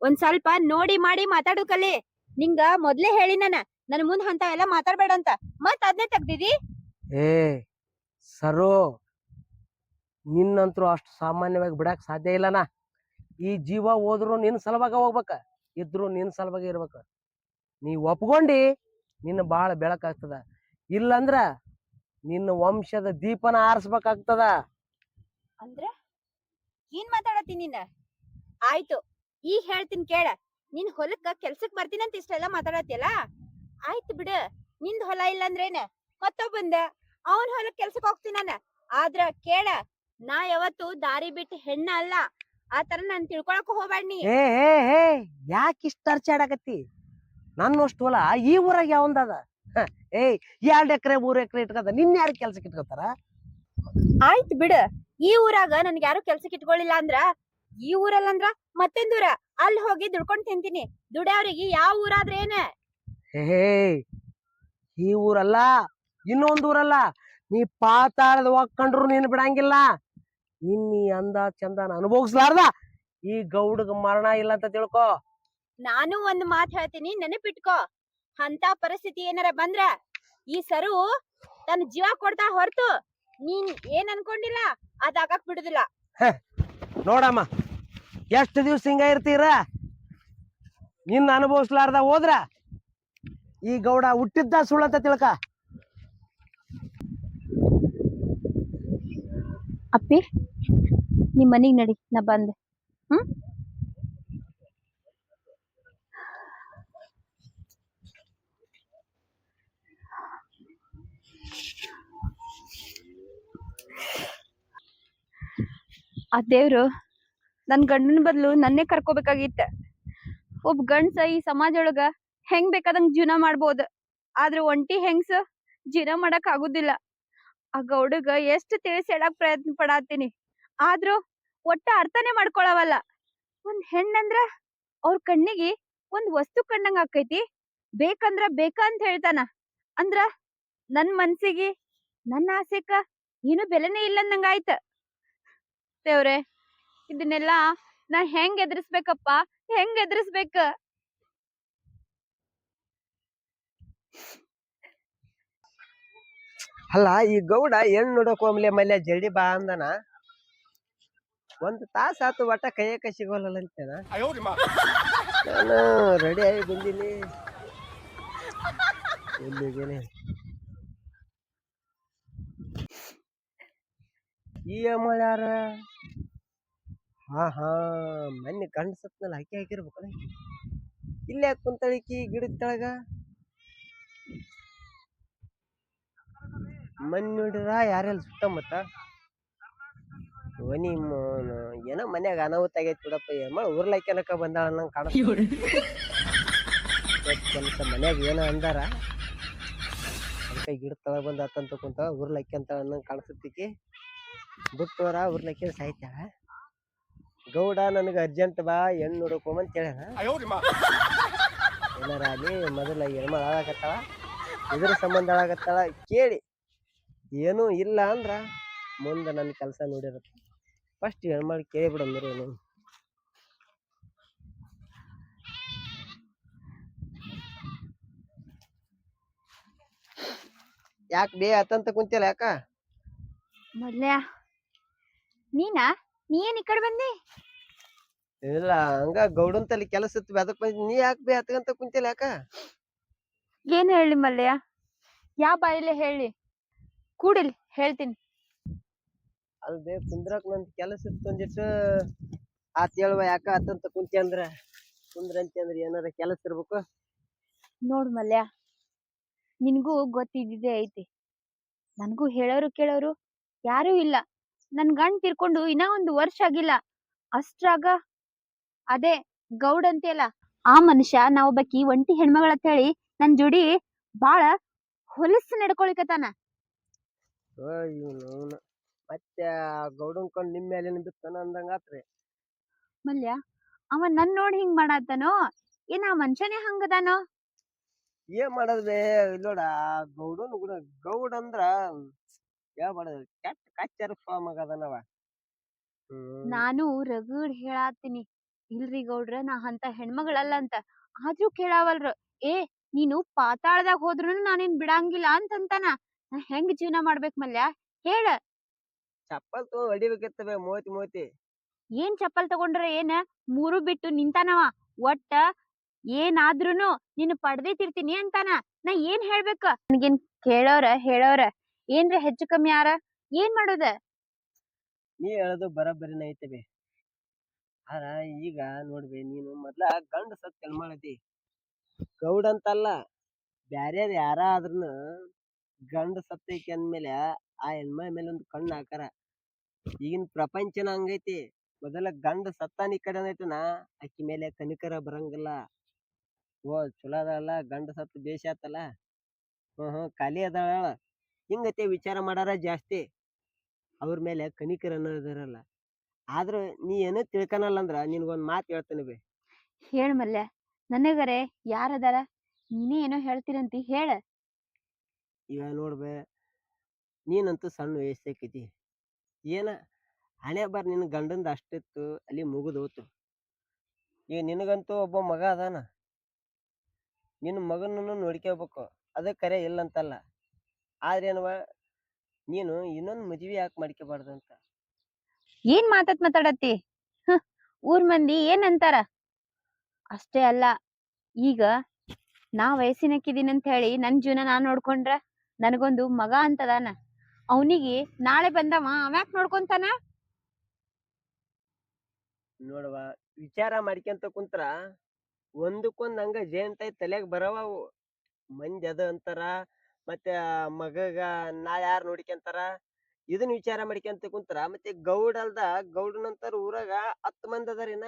ಒಂದ್ ಸ್ವಲ್ಪ ನೋಡಿ ಮಾಡಿ ಮಾತಾಡು ಕಲಿ. ನಿಂಗ ಮೊದ್ಲೇ ಹೇಳಿ ನನ್ ಮುಂದ್ ಅಂತ ಎಲ್ಲ ಮಾತಾಡ್ಬೇಡ ಅಂತ, ಮತ್ ಅದ್ನೇ ತೆಗ್ದಿದಿ. ಏ ಸರು, ನಿನ್ನಂತ್ರು ಅಷ್ಟು ಸಾಮಾನ್ಯವಾಗಿ ಬಿಡಾಕ್ ಸಾಧ್ಯ ಇಲ್ಲನಾ. ಈ ಜೀವ ಹೋದ್ರು ನಿನ್ ಸಲುವಾಗ ಹೋಗ್ಬೇಕ, ಇದ್ರು ನಿನ್ ಸಲುವಾಗ ಇರ್ಬೇಕ. ನೀ ಒಪ್ಕೊಂಡಿ ನಿನ್ನ ಬಾಳ ಬೆಳಕಾಗ್ತದ, ಇಲ್ಲಂದ್ರ ನಿನ್ನ ವಂಶದ ದೀಪನ ಆರಿಸ್ಬೇಕಾಗ್ತದ. ಅಂದ್ರ ಏನ್ ಮಾತಾಡತಿ ನೀನ್? ಆಯ್ತು, ಈಗ ಹೇಳ್ತೀನಿ ಕೇಳ. ನಿನ್ ಹೊಲಕ್ಕ ಕೆಲ್ಸಕ್ ಬರ್ತೀನಂತ ಇಷ್ಟೆಲ್ಲ ಮಾತಾಡತಿಯಲ್ಲ, ಆಯ್ತು ಬಿಡ. ನಿಂದ್ ಹೊಲ ಇಲ್ಲಂದ್ರೇನ ಮತ್ತೊಬ್ಬಂದ ಅವನ್ ಹೊಲಕ್ ಕೆಲ್ಸಕ್ ಹೋಗ್ತೀನಿ ನಾನು. ಆದ್ರ ಕೇಳ, ನಾ ಯಾವತ್ತು ದಾರಿ ಬಿಟ್ಟು ಹೆಣ್ಣ ಅಲ್ಲ. ಆ ತರ ನಾನ್ ತಿಳ್ಕೊಳಕ್ ಹೋಗ್ಬೇಡ ನೀ. ಏ ಯಾಕೆ ಇಷ್ಟ ಅರ್ಚಾಡಕತ್ತಿ? ನನ್ನಷ್ಟು ಹೊಲ ಈ ಊರಾಗ ಯಾವಂದದ? ಏಯ್ 2 ಎಕರೆ 3 ಎಕರೆ ಇಟ್ಕದ ನಿನ್ನ ಯಾರು ಕೆಲ್ಸಕ್ಕೆ ಇಟ್ಕೋತಾರ? ಆಯ್ತು ಬಿಡ, ಈ ಊರಾಗ ನನ್ಗೆ ಯಾರು ಕೆಲ್ಸಕ್ಕೆ ಇಟ್ಕೊಳ್ಳಿಲ್ಲ ಅಂದ್ರ ಈ ಊರಲ್ಲಂದ್ರ ಮತ್ತೊಂದ್ ಊರ ಅಲ್ಲಿ ಹೋಗಿ ದುಡ್ಕೊಂಡ್ ತಿಂತೀನಿ. ದುಡ್ಯಾವ್ರಿಗೆ ಯಾವ ಊರಾದ್ರೇನ? ಹೇ, ಈ ಊರಲ್ಲ, ಇನ್ನೊಂದ್ ಊರಲ್ಲ. ನೀ ಪಾತಾಳದ ಒಕ್ಕಂಡ್ರು ನೀನ್ ಬಿಡಂಗಿಲ್ಲ. ನಿನ್ನೀ ಅಂದ ಚಂದನ ಅನುಭವಿಸ್ಲಾರ್ದ ಈ ಗೌಡಗ ಮರಣ ಇಲ್ಲ ಅಂತ ತಿಳ್ಕೊ. ನಾನು ಒಂದ್ ಮಾತ್ ಹೇಳ್ತೀನಿ, ನೆನಪಿಟ್ಕೋ. ಅಂತ ಪರಿಸ್ಥಿತಿ ಏನಾರ ಬಂದ್ರ ಈ ಸರು ತನ್ನ ಜೀವ ಕೊಡ್ತಾ ಹೊರತು ನೀನ್ ಏನ್ ಅನ್ಕೊಂಡಿಲ್ಲ ಅದಾಗಕ್ ಬಿಡುದಿಲ್ಲ. ನೋಡಮ್ಮ, ಎಷ್ಟು ದಿವ್ಸ ಹಿಂಗ ಇರ್ತೀರ? ನಿನ್ನ ಅನುಭವಿಸ್ಲಾರ್ದ ಹೋದ್ರ ಈ ಗೌಡ ಹುಟ್ಟಿದ್ದ ಸುಳ್ಳಂತ ತಿಳ್ಕ. ಅಪ್ಪಿ, ನಿಮ್ ಮನಿಗ್ ನಡಿ, ನಾ ಬಂದೆ. ಆ ದೇವ್ರು ನನ್ ಗಂಡನ ಬದ್ಲು ನನ್ನೇ ಕರ್ಕೋಬೇಕಾಗಿತ್ತ. ಒಬ್ಬ ಗಂಡ್ಸ ಈ ಸಮಾಜ ಒಳಗ ಹೆಂಗ್ ಬೇಕಾದಂಗ್ ಜೀವನ ಮಾಡ್ಬೋದ, ಆದ್ರ ಒಂಟಿ ಹೆಂಗ್ಸ ಜೀವನ ಮಾಡಕ್ ಆಗುದಿಲ್ಲ. ಆ ಗೌಡಗ ಎಷ್ಟ್ ತಿಳಿಸಿ ಹೇಳಕ್ ಪ್ರಯತ್ನ ಪಡಾತೀನಿ, ಆದ್ರೂ ಒಟ್ಟ ಅರ್ಥನೇ ಮಾಡ್ಕೊಳವಲ್ಲ. ಒಂದ್ ಹೆಣ್ಣಂದ್ರ ಅವ್ರ ಕಣ್ಣಿಗೆ ಒಂದ್ ವಸ್ತು ಕಂಡಂಗ ಆಕೈತಿ, ಬೇಕಂದ್ರ ಬೇಕಂತ ಹೇಳ್ತಾನ. ಅಂದ್ರ ನನ್ ಮನ್ಸಿಗೆ ನನ್ನ ಆಸೆಕ ಏನು ಬೆಲೆನೇ ಇಲ್ಲಂದಂಗ ಆಯ್ತ. ದೇವ್ರೆ, ಇದನ್ನೆಲ್ಲಾ ನಾ ಹೆಂಗ್ ಎದುರಿಸ್ಬೇಕಪ್ಪ, ಹೆಂಗ್ ಎದುರಿಸ್ಬೇಕ? ಅಲ್ಲ ಈ ಗೌಡ ಹೆಣ್ಣು ನೋಡಕ್ ಹೋಗ್ಲಿ ಮಲ್ಯ ಜಲ್ದಿ ಬಾ ಅಂದನ. ಒಂದ್ ತಾಸ ಆತು ಒಟ್ಟ ಕೈಯಕ ಸಿಗೋಲ್ಲ ಅಂತೇನ. ನಾನು ರೆಡಿ ಆಗಿ ಬಂದೀನಿ. ಎಲ್ಲಿಗೇನೆ ಈ ಅಮ್ಮಳ ಯಾರ? ಹಾ ಮೊನ್ನೆ ಗಂಡ ಸತ್ನಲ್ಲಿ ಹಾಕಿ ಹಾಕಿರ್ಬೇಕಲ್ಲ. ಇಲ್ಲೇ ಕುಂತಳಿಕಿ ಗಿಡದ ಕೆಳಗ ಮನ್ ನೋಡಿರ ಯಾರೆಲ್ಲ ಸುತ್ತಮುತ್ತ ಮನಿ ಏನೋ ಮನ್ಯಾಗ ಅನಾಹುತ ಆಗೈತಿ ಬಿಡಪ್ಪ. ಏಮ ಉರ್ಲಾಕಿ ಅನ್ನಕ ಬಂದಾಳ ನಂಗೆ ಕಾಣಿಸ್ತ. ಕೆಲಸ ಮನ್ಯಾಗ ಏನೋ ಅಂದಾರ, ಅದಕ್ಕೆ ಗಿಡ ತಳಗ ಬಂದ ಆತಂತ ಕುಂತ ಉರ್ಲಾಕಿ ಅಂತ ನಂಗೆ ಕಾಣಿಸ್ತಿಕ್ಕಿ ಬಿಟ್ಟೋರ ಉರ್ಲಾಕಿ ಸಾಯ್ತಾಳ. ಗೌಡ ನನಗೆ ಅರ್ಜೆಂಟ್ ಬಾ ಹೆಣ್ಣು ನೋಡ್ಕೊಂಬಂತ ಹೇಳ್ಯಾನ. ಏನಾರ ಅಲ್ಲಿ ಮೊದಲ ಹೆಣ್ಮಳ ಹಾಳಾಗತ್ತಾಳ, ಇದ್ರ ಸಂಬಂಧ ಹಾಳಾಗತ್ತಾಳ ಕೇಳಿ ಏನೂ ಇಲ್ಲ ಅಂದ್ರ ಮುಂದೆ ನನ್ನ ಕೆಲಸ ನೋಡಿರತ್ತ. ಫಸ್ಟ್ ಹೆಣ್ಮಳು ಕೇಳಿಬಿಡಂದ್ರೆ ಏನು. ಯಾಕೆ ಬೇ ಅತ್ತಂತ ಕುಂತಿಲ್ಲ ಯಾಕ? ಮೊದ್ಲೇ ನೀನಾ ನೀ ಏನ್ ಈ ಕಡೆ ಬಂದಿ? ಇಲ್ಲ ಹಂಗ ಗೌಡನ್ ತಲಿ ಕೆಲಸ ಇತ್ತು ಅದಕ್ಕೆ ಬಂದಿ. ನೀ ಯಾಕೆ ಬೇ ಹತ್ಕಂತ ಕುಂತಿಲ್ಲ ಯಾಕ? ಏನ್ ಹೇಳಿ ಮಲ್ಯ? ಯಾ ಬಾಯಿಲೆ ಹೇಳಿ? ಕೂಡಿಲ್ ಹೇಳ್ತೀನಿ. ಅದು ಬೇ ಕುಂದ್ರಕ್ ನನ್ ಕೆಲಸ ಇತ್ತು ಅಂದಿಟ್ಟು ಆತ್ ಹೇಳುವ. ಯಾಕ ಅತ್ತಂತ ಕುಂತಿ ಅಂದ್ರ ಕುಂದ್ರಂತಿ ಅಂದ್ರೆ ಏನಾರ ಕೆಲಸ ಇರ್ಬೇಕು. ನೋಡ್ ಮಲ್ಯ, ನಿನ್ಗೂ ಗೊತ್ತಿದ್ದಿದ್ದೇ ಐತಿ, ನನ್ಗೂ ಹೇಳೋರು ಕೇಳೋರು ಯಾರೂ ಇಲ್ಲ. ನನ್ ಗಂಡ್ ತೀರ್ಕೊಂಡು ಇನ್ನ 1 ವರ್ಷ ಆಗಿಲ್ಲ. ಅಷ್ಟ್ರಾಗ ಅದೇ ಗೌಡ್ ಅಂತೆಲ್ಲ ಆ ಮನುಷ್ಯ ನಾವೊಬ್ಬಕಿ ಒಂಟಿ ಹೆಣ್ಮಗಳಂತ ಹೇಳಿ ನನ್ ಜೋಡಿ ಬಾಳ ಹೊಲಸು ನಡ್ಕೊಳಿಕತಾನ. ಮತ್ತೆ ಗೌಡನ್ ಕೊಂಡು ನಿಮ್ ಮೇಲೆ ಬಿತ್ತಾನ ಅಂದಂಗ ಆತ್ರಿ. ಮಲ್ಯ, ಅವ ನನ್ ನೋಡಿ ಹಿಂಗ್ ಮಾಡಾತನೋ ಏನ್ ಆ ಮನುಷ್ಯನೇ ಹಂಗದಾನೋ? ಏನ್ ಮಾಡದ್ ಬೇ ನೋಡ, ಗೌಡನ್ ಗೌಡ ಅಂದ್ರ ಹೇಳ್ಬಾರ್ದು, ಕೆಟ್ಟ ಕಚ್ಚರ ಮಗ ಅದನವ. ನಾನು ರಗಡ್ ಹೇಳಾತೀನಿ, ಇಲ್ರಿ ಗೌಡ್ರ ನಾ ಅಂತ ಹೆಣ್ಮಗಳಲ್ಲ ಅಂತ. ಆದ್ರೂ ಕೇಳಾವಲ್ರು. ಏ ನೀನು ಪಾತಾಳದಾಗ ಹೋದ್ರುನು ನಾನೇನ್ ಬಿಡಂಗಿಲ್ಲ ಅಂತಂತಾನ. ನಾ ಹೆಂಗ್ ಜೀವನ ಮಾಡ್ಬೇಕ್ ಮಲ್ಯ ಹೇಳ? ಚಪ್ಪಲ್ ತಗೊಂಡ್ ಹೊಡಿಬೇಕಿತ್ತ ಬೇ ಮೋತಿ. ಏನ್ ಚಪ್ಪಲ್ ತಗೊಂಡ್ರ ಏನ? 3 ಬಿಟ್ಟು ನಿಂತಾನವ. ಒಟ್ಟ ಏನಾದ್ರೂನು ನೀನು ಪಡ್ದೇತಿರ್ತೀನಿ ಅಂತಾನ. ನಾ ಏನ್ ಹೇಳ್ಬೇಕ? ನನ್ಗೇನ್ ಕೇಳೋರ ಹೇಳೋರ ಏನ್ರ ಹೆಚ್ಚು ಕಮ್ಮಿ ಯಾರ ಏನ್ ಮಾಡುದ? ನೀ ಹೇಳೋದು ಬರಬ್ಬರಿನ ಐತೆ ಬೇ. ಆರ ಈಗ ನೋಡ್ಬೇ, ನೀನು ಮೊದ್ಲ ಗಂಡ ಸತ್ ಹೆಣ್ಮಳದಿ. ಗೌಡ ಅಂತಲ್ಲ, ಬ್ಯಾರ್ಯಾರ ಯಾರ ಆದ್ರೂನು ಗಂಡ ಸತ್ತೈತಿ ಅಂದ್ಮೇಲೆ ಆ ಹೆಣ್ಮಳ ಮೇಲೆ ಒಂದು ಕಣ್ಣು ಹಾಕಾರ. ಈಗಿನ ಪ್ರಪಂಚನ ಹಂಗೈತಿ. ಮೊದಲ ಗಂಡ ಸತ್ತಾನ ಈ ಕಡೆ ಐತನ ಅಕ್ಕಿ ಮೇಲೆ ಕನಿಕರ ಬರಂಗಿಲ್ಲ. ಓ ಚಲೋ ಅದಲ್ಲ, ಗಂಡ ಸತ್ತು ಬೇಷ ಆತಲ್ಲ, ಖಾಲಿ ಅದಾಳ, ಹಿಂಗತೆ ವಿಚಾರ ಮಾಡಾರ ಜಾಸ್ತಿ. ಅವ್ರ ಮೇಲೆ ಕನಿಕರ ಅನ್ನೋದಿರಲ್ಲ. ಆದ್ರ ನೀ ಏನೋ ತಿಳ್ಕನಲ್ಲ ಅಂದ್ರ ನಿನ್ಗೊಂದ್ ಮಾತು ಹೇಳ್ತೇನೆ ಬೇ. ಹೇಳ್ ಮಲ್ಯ, ನನಗರೆ ಯಾರದಾರ? ನೀನೇ ಏನೋ ಹೇಳ್ತೀರಂತಿ ಹೇಳ. ಈಗ ನೋಡ್ಬೇ, ನೀನಂತೂ ಸಣ್ಣ ವಯಸ್ಸಾಕೈತಿ. ಏನ ಹಣೆ ಬರ್ ನಿನ್ ಗಂಡಂದ ಅಷ್ಟಿತ್ತು, ಅಲ್ಲಿ ಮುಗಿದು ಹೋತು. ಈಗ ನಿನಗಂತೂ ಒಬ್ಬ ಮಗ ಅದಾನ, ನಿನ್ನ ಮಗನನ್ನು ನೋಡ್ಕೋಬೇಕು. ಅದ ಕರೆ ಇಲ್ಲಂತಲ್ಲ. ಆದ್ರೇನವ, ನೀನು ಇನ್ನೊಂದು ಮದ್ವಿ ಯಾಕೆ ಮಾಡ್ಕೋಬಾರ್ದಂತ. ಏನ್ ಮಾತಾಡತ್ತಿ? ಊರ್ ಮಂದಿ ಏನಂತಾರ? ಅಷ್ಟೇ ಅಲ್ಲ, ಈಗ ನಾ ವಯಸ್ಸಿನಕ್ಕಿದೀನಂತ ಹೇಳಿ ನನ್ ಜೀವನ ನಾನ್ ನೋಡ್ಕೊಂಡ್ರ ನನಗೊಂದು ಮಗ ಅಂತದಾನ. ಅವನಿಗೆ ನಾಳೆ ಬಂದವ ಅವ್ಯಾಕ್ ನೋಡ್ಕೊಂತಾನ? ನೋಡವ, ವಿಚಾರ ಮಾಡ್ಕೊಂತ ಕುಂತ್ರ ಒಂದಕ್ಕೊಂದ್ ಹಂಗ ಜೇಂತಾಯಿ ತಲೆಗ್ ಬರವವು. ಮಂದಿ ಅದ ಅಂತಾರ, ಮತ್ತೆ ಮಗಗ ನಾ ಯಾರು ನೋಡ್ಕೊಂತಾರ, ಇದನ್ನ ವಿಚಾರ ಮಾಡ್ಕೊಂತ ಕುಂತ್ರ ಮತ್ತೆ ಗೌಡ ಅಲ್ದ ಗೌಡನಂತರ ಊರಾಗ 10 ಮಂದಿ ಅದಾರಿನ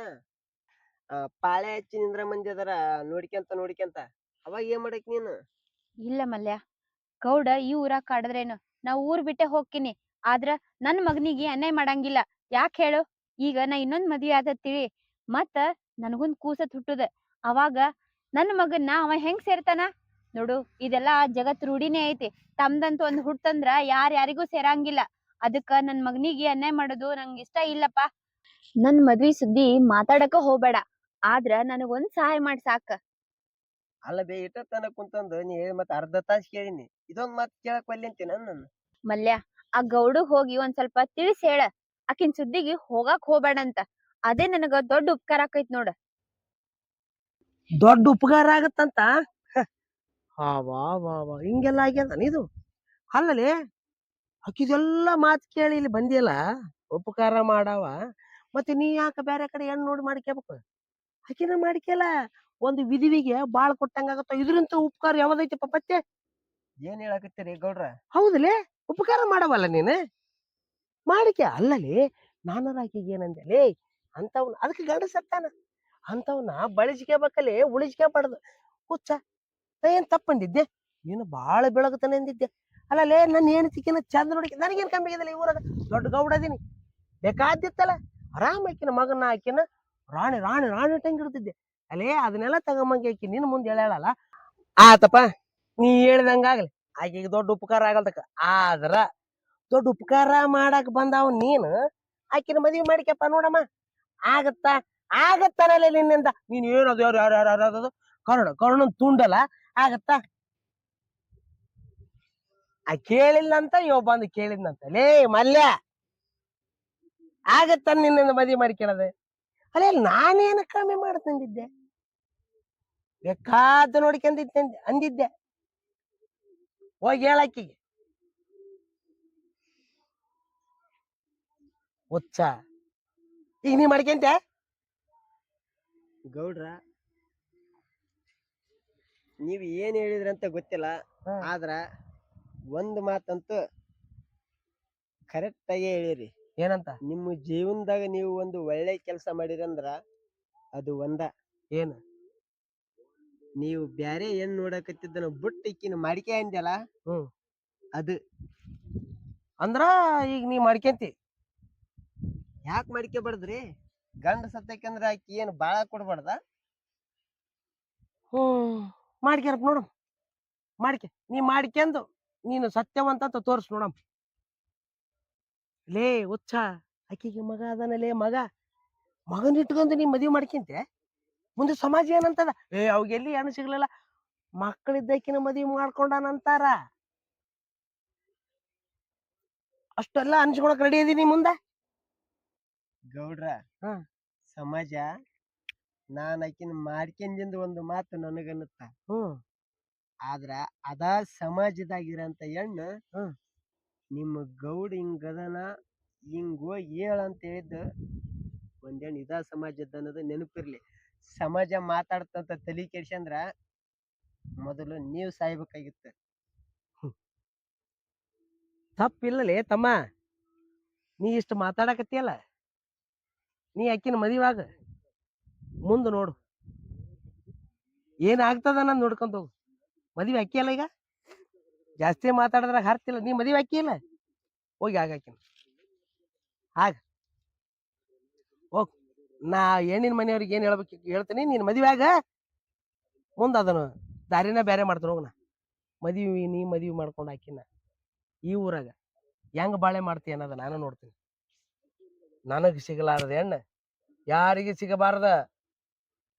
ಪಾಳೆ ಹಚ್ಚಿ ನಿಂದ್ರ ಮಂದಿ ಅದಾರ ನೋಡ್ಕೊಂತ ಅವಾಗ ಏನ್ ಮಾಡಕ್ ನೀನು ಇಲ್ಲ ಮಲ್ಯ, ಗೌಡ ಈ ಊರಾಗ ಕಾಡದ್ರೇನು, ನಾ ಊರ್ ಬಿಟ್ಟೆ ಹೋಗ್ತೀನಿ. ಆದ್ರ ನನ್ ಮಗನಿಗೆ ಅನ್ಯಾಯ ಮಾಡಂಗಿಲ್ಲ. ಯಾಕ್ ಹೇಳು? ಈಗ ನಾ ಇನ್ನೊಂದ್ ಮದ್ವಿ ಆದತ್ತಿಳಿ, ಮತ್ತ ನನಗೊಂದ್ ಕೂಸತ್ ಹುಟ್ಟುದ. ಅವಾಗ ನನ್ ಮಗನ್ನ ಅವ ಹೆಂಗ್ ಸೇರ್ತಾನ ನೋಡು? ಇದೆಲ್ಲಾ ಜಗತ್ ರೂಢಿನೇ ಐತಿ. ತಮ್ದಂತ ಒಂದ್ ಹುಟ್ಟಂದ್ರ ಯಾರಿಗೂ ಸೇರಂಗಿಲ್ಲ. ಅದಕ್ಕ ನನ್ ಮಗನಿಗೆ ಅನ್ಯಾಯ ಮಾಡೋದು ನಂಗೆ ಇಷ್ಟ ಇಲ್ಲಪ್ಪ. ನನ್ ಮದ್ವಿ ಸುದ್ದಿ ಮಾತಾಡಕ ಹೋಗ್ಬೇಡ. ಆದ್ರ ನನಗೊಂದ್ ಸಹಾಯ ಮಾಡಿ ಸಾಕ. ಅಲ್ಲ ಬೇ ಇಟ್ಟತನ ಕುಂತಂದು ನೀ ಹೇಳಿ ಮತ್ತೆ ಅರ್ಧ ತಾಸ್ ಕೇಳಿನಿ ಇದೊಂದ್ ಮಾತ್ ಕೇಳಕ್ ಒಲ್ಲೆ ಅಂತೀನಿ ನಾನು ಮಲ್ಯ, ಆ ಗೌಡಗ್ ಹೋಗಿ ಒಂದ್ ಸ್ವಲ್ಪ ತಿಳಿಸ್ ಹೇಳ, ಆಕಿನ್ ಸುದ್ದಿಗೆ ಹೋಗಾಕ್ ಹೋಗ್ಬೇಡಂತ. ಅದೇ ನನಗ ದೊಡ್ಡ ಉಪಕಾರ ಆಕೈತ್ ನೋಡ. ದೊಡ್ಡ ಉಪಕಾರ ಆಗತ್ತಂತ. ವಾ ವಾ ವಾ, ಹಿಂಗೆಲ್ಲ ಆಗ್ಯದ ಇದು. ಅಲ್ಲಲ್ಲಿ ಆಕಿದೆಲ್ಲ ಮಾತು ಕೇಳಿ ಇಲ್ಲಿ ಬಂದಿಯಲ್ಲ, ಉಪಕಾರ ಮಾಡವ. ಮತ್ತೆ ನೀ ಯಾಕೆ ಬೇರೆ ಕಡೆ ಹೆಣ್ಣು ನೋಡಿ ಮಾಡ್ಕೋಬೇಕು? ಆಕಿನ ಮಾಡ್ಕೇಲ. ಒಂದು ವಿಧಿವಿಗೆ ಬಾಳ್ ಕೊಟ್ಟಂಗಾಗತ್ತ. ಇದ್ರಂತ ಉಪಕಾರ ಯಾವ್ದೈತಿಪ್ಪ ಪತ್ತೆ? ಏನ್ ಹೇಳಕತ್ತೀರಿ ಗೌಡ್ರ? ಹೌದಲೇ, ಉಪಕಾರ ಮಾಡವಲ್ಲ ನೀನು ಮಾಡಿಕೆ. ಅಲ್ಲಲ್ಲಿ ನಾನರ ಆಕಿಗೆ ಏನಂದೆ, ಅಂತವ್ನ ಅದಕ್ಕೆ ಗಂಡ ಸತ್ತಾನ, ಅಂತವ್ನ ಬಳಸ್ಕೋಬೇಕಲ್ಲಿ, ಉಳಿಸ್ಕೋಬಾರ್ದು. ಹುಚ್ಚ, ನಾ ಏನ್ ತಪ್ಪಂದಿದ್ದೆ? ನೀನು ಬಾಳ ಬೆಳಗುತ್ತಾನೆ ಅಂದಿದ್ದೆ. ಅಲ್ಲಲೇ ನನ್ನ ಹೆಣ್ತಿಕಿನ ಚಂದ ನೋಡಿ, ನನಗೇನ್ ಕಮ್ಮಿ ಆಗಿದಲ್ಲ? ಈ ಊರಾಗ ದೊಡ್ಡ ಗೌಡ ಅದೀನಿ, ಬೇಕಾದಿತ್ತಲ್ಲ ಆರಾಮ ಆಕಿನ ಮಗನ ಆಕಿನ ರಾಣಿ ರಾಣಿ ರಾಣಿ ಟಂಗ್ ಇಡ್ತಿದ್ದೆ. ಅಲ್ಲೇ ಅದನ್ನೆಲ್ಲ ತಗೊಂಬಂಗಿ ಆಕಿ ನಿನ್ ಮುಂದೆ ಹೇಳಲ್ಲ. ಆತಪ್ಪ, ನೀ ಹೇಳ್ದಂಗಾಗ್ಲಿ, ಆಕಿಗೆ ದೊಡ್ಡ ಉಪಕಾರ ಆಗಲ್ದಕ್ಕ. ಆದ್ರ ದೊಡ್ಡ ಉಪಕಾರ ಮಾಡಕ್ ಬಂದಾವ್ ನೀನು ಆಕಿನ ಮದ್ವಿ ಮಾಡಿಕಪ್ಪ ನೋಡಮ್ಮ. ಆಗತ್ತಾ? ಆಗತ್ತಾನಲ್ಲ ನಿನ್ನಿಂದ. ನೀನ್ ಏನದು ಯಾರು ಯಾರು ಯಾರು ಯಾರು ಕರ್ಣನ್ ತುಂಡಲ್ಲ, ಆಗತ್ತಾ? ಆ ಕೇಳಿಲ್ಲ ಅಂತ ಇವ ಬಂದು ಕೇಳಿದ್ನಂತ. ಲೇ ಮಲ್ಯ, ಆಗತ್ತ ನಿನ್ನಿಂದ ಮದ್ವಿ ಮಾಡಿಕೊಳ್ಳೋದು? ಅಲ್ಲೇ ನಾನೇನು ಕಮ್ಮಿ ಮಾಡ್ತಂದಿದ್ದೆ? ಬೇಕಾದ ನೋಡ್ಕೊಂಡಿದ್ದೆ ಅಂದಿದ್ದೆ. ಹೋಗಿ ಹೇಳಕ್ಕಿಗೆ ಹುಚ್ಚ. ಈಗ ನೀ ಮಾಡ್ಕೊಂತೆ ಗೌಡ್ರ, ನೀವ್ ಏನ್ ಹೇಳಿದ್ರಂತ ಗೊತ್ತಿಲ್ಲ, ಆದ್ರ ಒಂದ್ ಮಾತಂತೂ ಕರೆಕ್ಟ್ ಆಗಿ ಹೇಳಿರಿ. ಏನಂತ? ನಿಮ್ಮ ಜೀವನದಾಗ ನೀವು ಒಂದು ಒಳ್ಳೆ ಕೆಲಸ ಮಾಡಿರಂದ್ರ ಅದು ಒಂದ. ಏನು? ನೀವು ಬ್ಯಾರೆ ಏನ್ ನೋಡಕತ್ತಿದ್ದನ ಬುಟ್ಟ ಇಕ್ಕಿನ ಮಾಡಿಕೆ ಅಂದ್ಯಲ್ಲ, ಅದು. ಅಂದ್ರ ಈಗ ನೀ ಮಾಡ್ಕೊಂತಿ? ಯಾಕೆ ಮಾಡ್ಕೋಬಾರ್ದ್ರಿ? ಗಂಡ ಸತ್ತಕಂದ್ರ ಆಕಿ ಏನ್ ಬಾಳ ಕೊಡ್ಬಾರ್ದ? ಮಾಡ್ಕ್ಯಾರಪ್ಪ ನೋಡು. ಮಾಡ್ಕೆ, ನೀ ಮಾಡ್ಕೊಂಡು ನೀನು ಸತ್ಯವಂತ ಅಂತ ತೋರ್ಸ್ ನೋಡಮ್. ಲೇ ಹುಚ್ಚ, ಆಕಿಗೆ ಮಗ ಅದನಲೇ, ಮಗನ್ ಇಟ್ಕೊಂಡು ನೀ ಮದ್ವಿ ಮಾಡ್ಕೊಂತೆ? ಮುಂದೆ ಸಮಾಜ ಏನಂತದ? ಅವಾಗ ಎಲ್ಲಿ ಹೆಣ್ಣು ಸಿಗ್ಲಿಲ್ಲ, ಮಕ್ಕಳಿದ್ದಕಿನ ಮದ್ವಿ ಮಾಡ್ಕೊಂಡಾನಂತಾರ. ಅಷ್ಟೆಲ್ಲ ಅನ್ಸ್ಕೊಳಕ್ ರೆಡಿ ಇದೀನಿ ಮುಂದೆ? ಗೌಡ್ರ, ಸಮಾಜ ನಾನ್ ಆಕಿನ ಮಾಡ್ಕೊಂಡಿಂದ ಒಂದು ಮಾತು ನನಗನ್ನುತ್ತ. ಆದ್ರ ಅದಾ ಸಮಾಜದಾಗಿರಂತ ಹೆಣ್ಣು ನಿಮ್ಮ ಗೌಡ ಹಿಂಗದನ, ಹಿಂಗ್ ಹೋಗಿ ಹೇಳಂತ ಹೇಳಿದ್ದು ಒಂದೇಣ್ ಇದಾ ಸಮಾಜದ ಅನ್ನೋದು ನೆನಪಿರ್ಲಿ. ಸಮಾಜ ಮಾತಾಡ್ತಂತ ತಲಿ ಕೆಡ್ಸಂದ್ರ ಮೊದಲು ನೀವ್ ಸಾಯ್ಬೇಕಾಗಿತ್ತ. ತಪ್ಪಿಲ್ಲಲೇ ತಮ್ಮ, ನೀ ಇಷ್ಟು ಮಾತಾಡಕತ್ತಿಯಲ್ಲ, ನೀ ಆಕಿನ ಮದುವಾಗ ಮುಂದೆ ನೋಡು ಏನಾಗ್ತದ ಅನ್ನೋದು ನೋಡ್ಕೊಂತ ಹೋಗು. ಮದುವೆ ಅಕ್ಕಿಯಲ್ಲ ಈಗ, ಜಾಸ್ತಿ ಮಾತಾಡಿದ್ರಾಗ ಹರ್ತಿಲ್ಲ. ನೀ ಮದುವೆ ಅಕ್ಕಿಯಲ್ಲ, ಹೋಗಿ ಆಗಾಕಿನ ಆಗ ಹೋಗ್. ನಾ ಹೆಣ್ಣಿನ ಮನೆಯವ್ರಿಗೆ ಏನ್ ಹೇಳ್ಬೇಕು ಹೇಳ್ತೀನಿ. ನೀನ್ ಮದುವೆ ಆಗ, ಮುಂದೆ ಅದನ್ನು ದಾರಿನ ಬೇರೆ ಮಾಡ್ತಾನೆ ಹೋಗಣ. ನೀ ಮದುವೆ ಮಾಡ್ಕೊಂಡು ಆಕಿನ ಈ ಊರಾಗ ಹೆಂಗ್ ಬಾಳೆ ಮಾಡ್ತೀಯ ಅನ್ನೋದು ನಾನು ನೋಡ್ತೀನಿ. ನನಗ್ ಸಿಗಲಾರದ ಹೆಣ್ಣ ಯಾರಿಗೆ ಸಿಗಬಾರ್ದ.